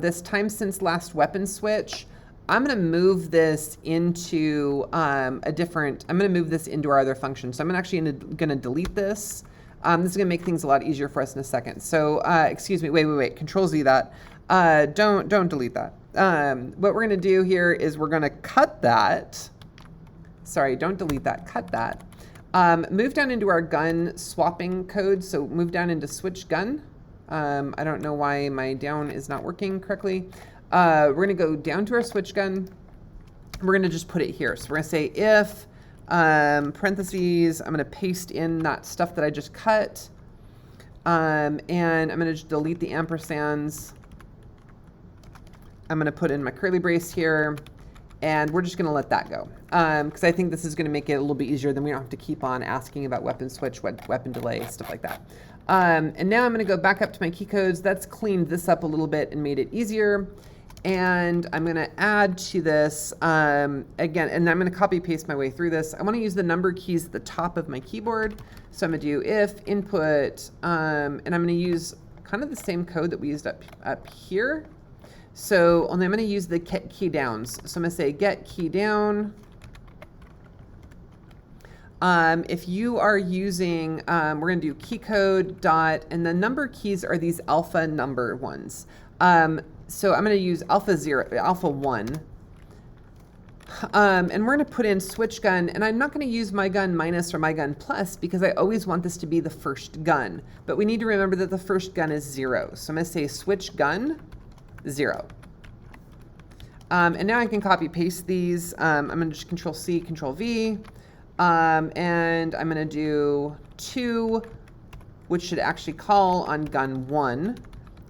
this time since last weapon switch. I'm going to move this into a different, I'm going to move this into our other function. So I'm actually going to delete this. This is going to make things a lot easier for us in a second. So, excuse me, wait, Control Z that. Don't delete that. What we're going to do here is we're going to cut that. Sorry, don't delete that, cut that. Move down into our gun swapping code. So move down into switch gun. I don't know why my down is not working correctly. We're gonna go down to our switch gun. We're gonna just put it here. So we're gonna say if, parentheses, I'm gonna paste in that stuff that I just cut. And I'm gonna just delete the ampersands. I'm gonna put in my curly brace here. And we're just going to let that go because I think this is going to make it a little bit easier. Then we don't have to keep on asking about weapon switch, weapon delay, stuff like that. And now I'm going to go back up to my key codes. That's cleaned this up a little bit and made it easier. And I'm going to add to this again, and I'm going to copy paste my way through this. I want to use the number keys at the top of my keyboard. So I'm going to do if input, and I'm going to use kind of the same code that we used up here. So only I'm going to use the get key downs. So I'm going to say get key down. If you are using, we're going to do key code dot, and the number keys are these alpha number ones. So I'm going to use alpha 0, alpha 1. And we're going to put in switch gun, and I'm not going to use my gun minus or my gun plus because I always want this to be the first gun. But we need to remember that the first gun is 0. So I'm going to say switch gun 0. And now I can copy paste these. I'm going to just Control C, Control V. And I'm going to do 2, which should actually call on gun 1.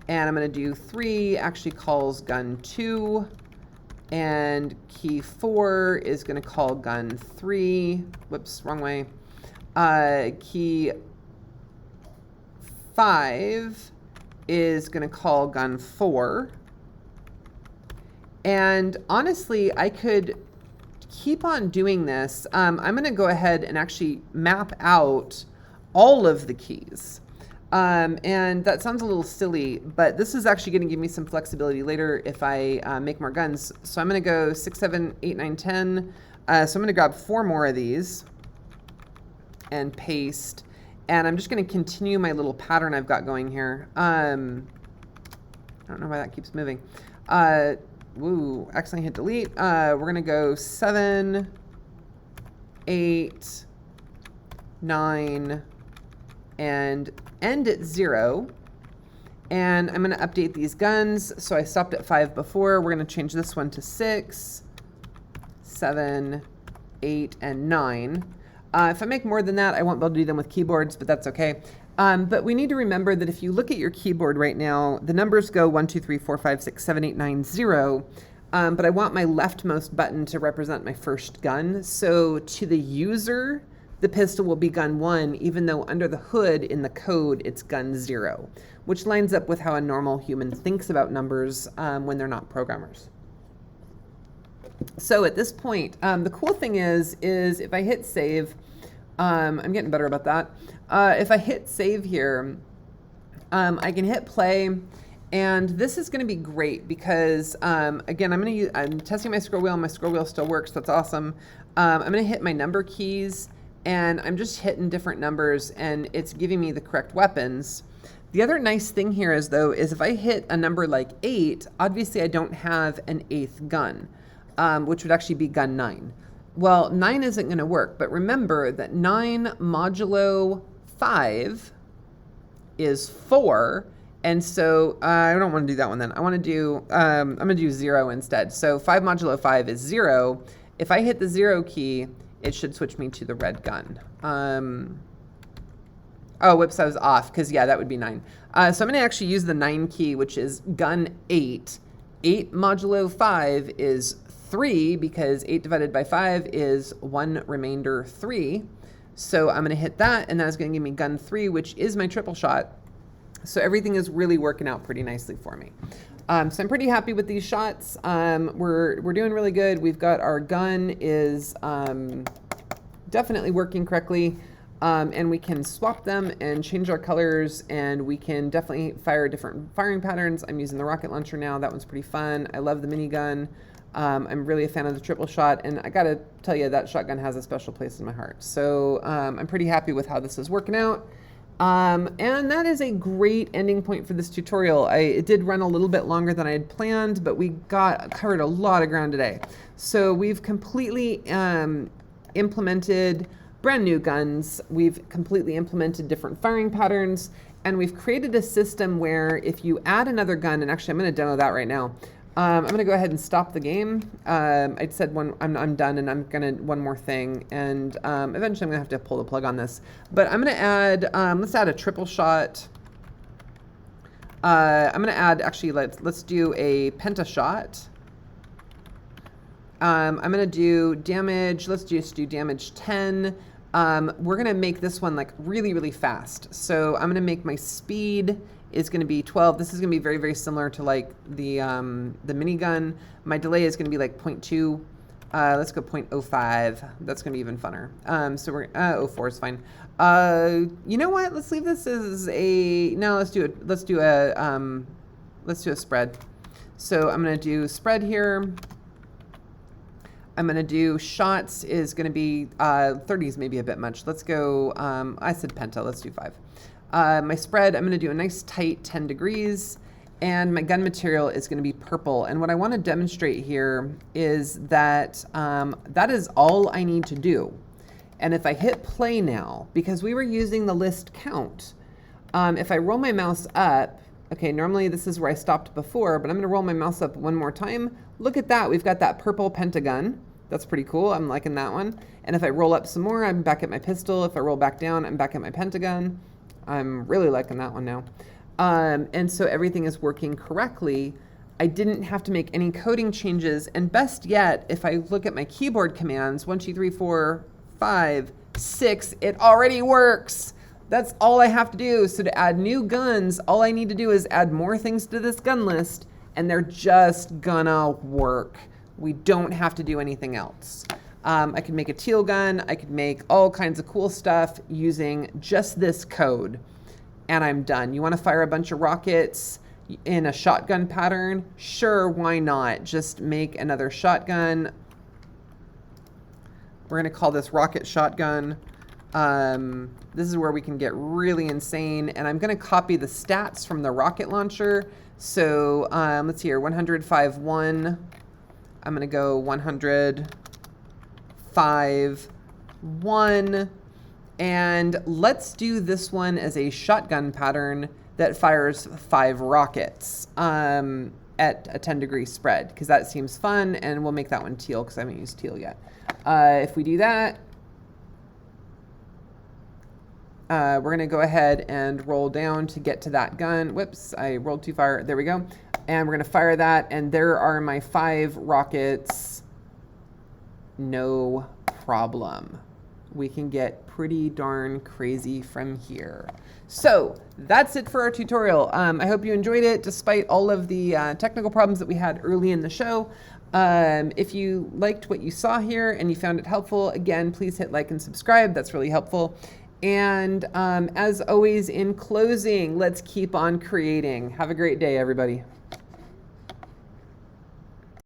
And I'm going to do 3, actually calls gun 2. And key 4 is going to call gun 3. Whoops, wrong way. Key 5 is going to call gun 4. And honestly, I could keep on doing this. I'm going to go ahead and actually map out all of the keys. And that sounds a little silly, but this is actually going to give me some flexibility later if I make more guns. So I'm going to go 6, 7, 8, 9, 10. So I'm going to grab 4 more of these and paste. And I'm just going to continue my little pattern I've got going here. I don't know why that keeps moving. Woo, accidentally hit delete. We're going to go 7, 8, 9, and end at 0. And I'm going to update these guns. So I stopped at 5 before. We're going to change this one to 6, 7, 8, and 9. If I make more than that, I won't be able to do them with keyboards, but that's okay. But we need to remember that if you look at your keyboard right now, the numbers go 1, 2, 3, 4, 5, 6, 7, 8, 9, 0. But I want my leftmost button to represent my first gun. So to the user, the pistol will be gun 1, even though under the hood in the code, it's gun 0, which lines up with how a normal human thinks about numbers when they're not programmers. So at this point, the cool thing is if I hit save, I'm getting better about that. If I hit save here, I can hit play, and this is going to be great because, again, I'm testing my scroll wheel, and my scroll wheel still works. That's awesome. I'm going to hit my number keys, and I'm just hitting different numbers, and it's giving me the correct weapons. The other nice thing here is if I hit a number like 8, obviously I don't have an 8th gun, which would actually be gun 9. Well, 9 isn't going to work, but remember that 9 modulo 5 is 4, and so I don't want to do that one then. I want to do, I'm going to do 0 instead. So 5 modulo 5 is 0. If I hit the 0 key, it should switch me to the red gun. Oh, whoops, I was off, because yeah, that would be 9. So I'm going to actually use the 9 key, which is gun 8. 8 modulo 5 is 3, because 8 divided by 5 is 1 remainder 3. So I'm going to hit that, and that's going to give me gun 3, which is my triple shot. So everything is really working out pretty nicely for me. So I'm pretty happy with these shots. We're doing really good. We've got our gun is definitely working correctly. And we can swap them and change our colors, and we can definitely fire different firing patterns. I'm using the rocket launcher now. That one's pretty fun. I love the minigun. I'm really a fan of the triple shot, and I gotta tell you, that shotgun has a special place in my heart. So I'm pretty happy with how this is working out. And that is a great ending point for this tutorial. It did run a little bit longer than I had planned, but we covered a lot of ground today. So we've completely implemented brand new guns. We've completely implemented different firing patterns, and we've created a system where if you add another gun, and actually I'm going to demo that right now. I'm going to go ahead and stop the game. I said I'm done, and I'm going to one more thing, and eventually I'm going to have to pull the plug on this. But I'm going to add, let's add a triple shot. I'm going to add, actually, let's do a penta shot. I'm going to do damage. Let's just do damage 10. We're going to make this one like really, really fast. So I'm going to make my speed is going to be 12. This is going to be very, very similar to like the minigun. My delay is going to be like 0.2. Let's go 0.05. That's going to be even funner. So we're 0.04 is fine. You know what? Let's leave this as a, no, let's do it. Let's do a spread. So I'm going to do spread here. I'm going to do shots is going to be 30 is maybe a bit much. Let's go, I said penta, let's do 5. My spread, I'm going to do a nice tight 10 degrees, and my gun material is going to be purple. And what I want to demonstrate here is that that is all I need to do. And if I hit play now, because we were using the list count, if I roll my mouse up, okay, normally this is where I stopped before, but I'm going to roll my mouse up one more time. Look at that. We've got that purple pentagun. That's pretty cool. I'm liking that one. And if I roll up some more, I'm back at my pistol. If I roll back down, I'm back at my pentagon. I'm really liking that one now. And so everything is working correctly. I didn't have to make any coding changes. And best yet, if I look at my keyboard commands, 1, 2, 3, 4, 5, 6, it already works. That's all I have to do. So to add new guns, all I need to do is add more things to this gun list, and they're just gonna work. We don't have to do anything else. I could make a teal gun. I could make all kinds of cool stuff using just this code, and I'm done. You want to fire a bunch of rockets in a shotgun pattern? Sure, why not? Just make another shotgun. We're going to call this rocket shotgun. This is where we can get really insane, and I'm going to copy the stats from the rocket launcher. So let's see here, 105.1. I'm going to go 105.1, and let's do this one as a shotgun pattern that fires 5 rockets at a 10-degree spread, because that seems fun, and we'll make that one teal because I haven't used teal yet. If we do that, we're going to go ahead and roll down to get to that gun. Whoops, I rolled too far. There we go. And we're going to fire that, and there are my 5 rockets. No problem. We can get pretty darn crazy from here. So that's it for our tutorial. I hope you enjoyed it despite all of the technical problems that we had early in the show. If you liked what you saw here and you found it helpful, again, please hit like and subscribe. That's really helpful. And as always, in closing, let's keep on creating. Have a great day, everybody.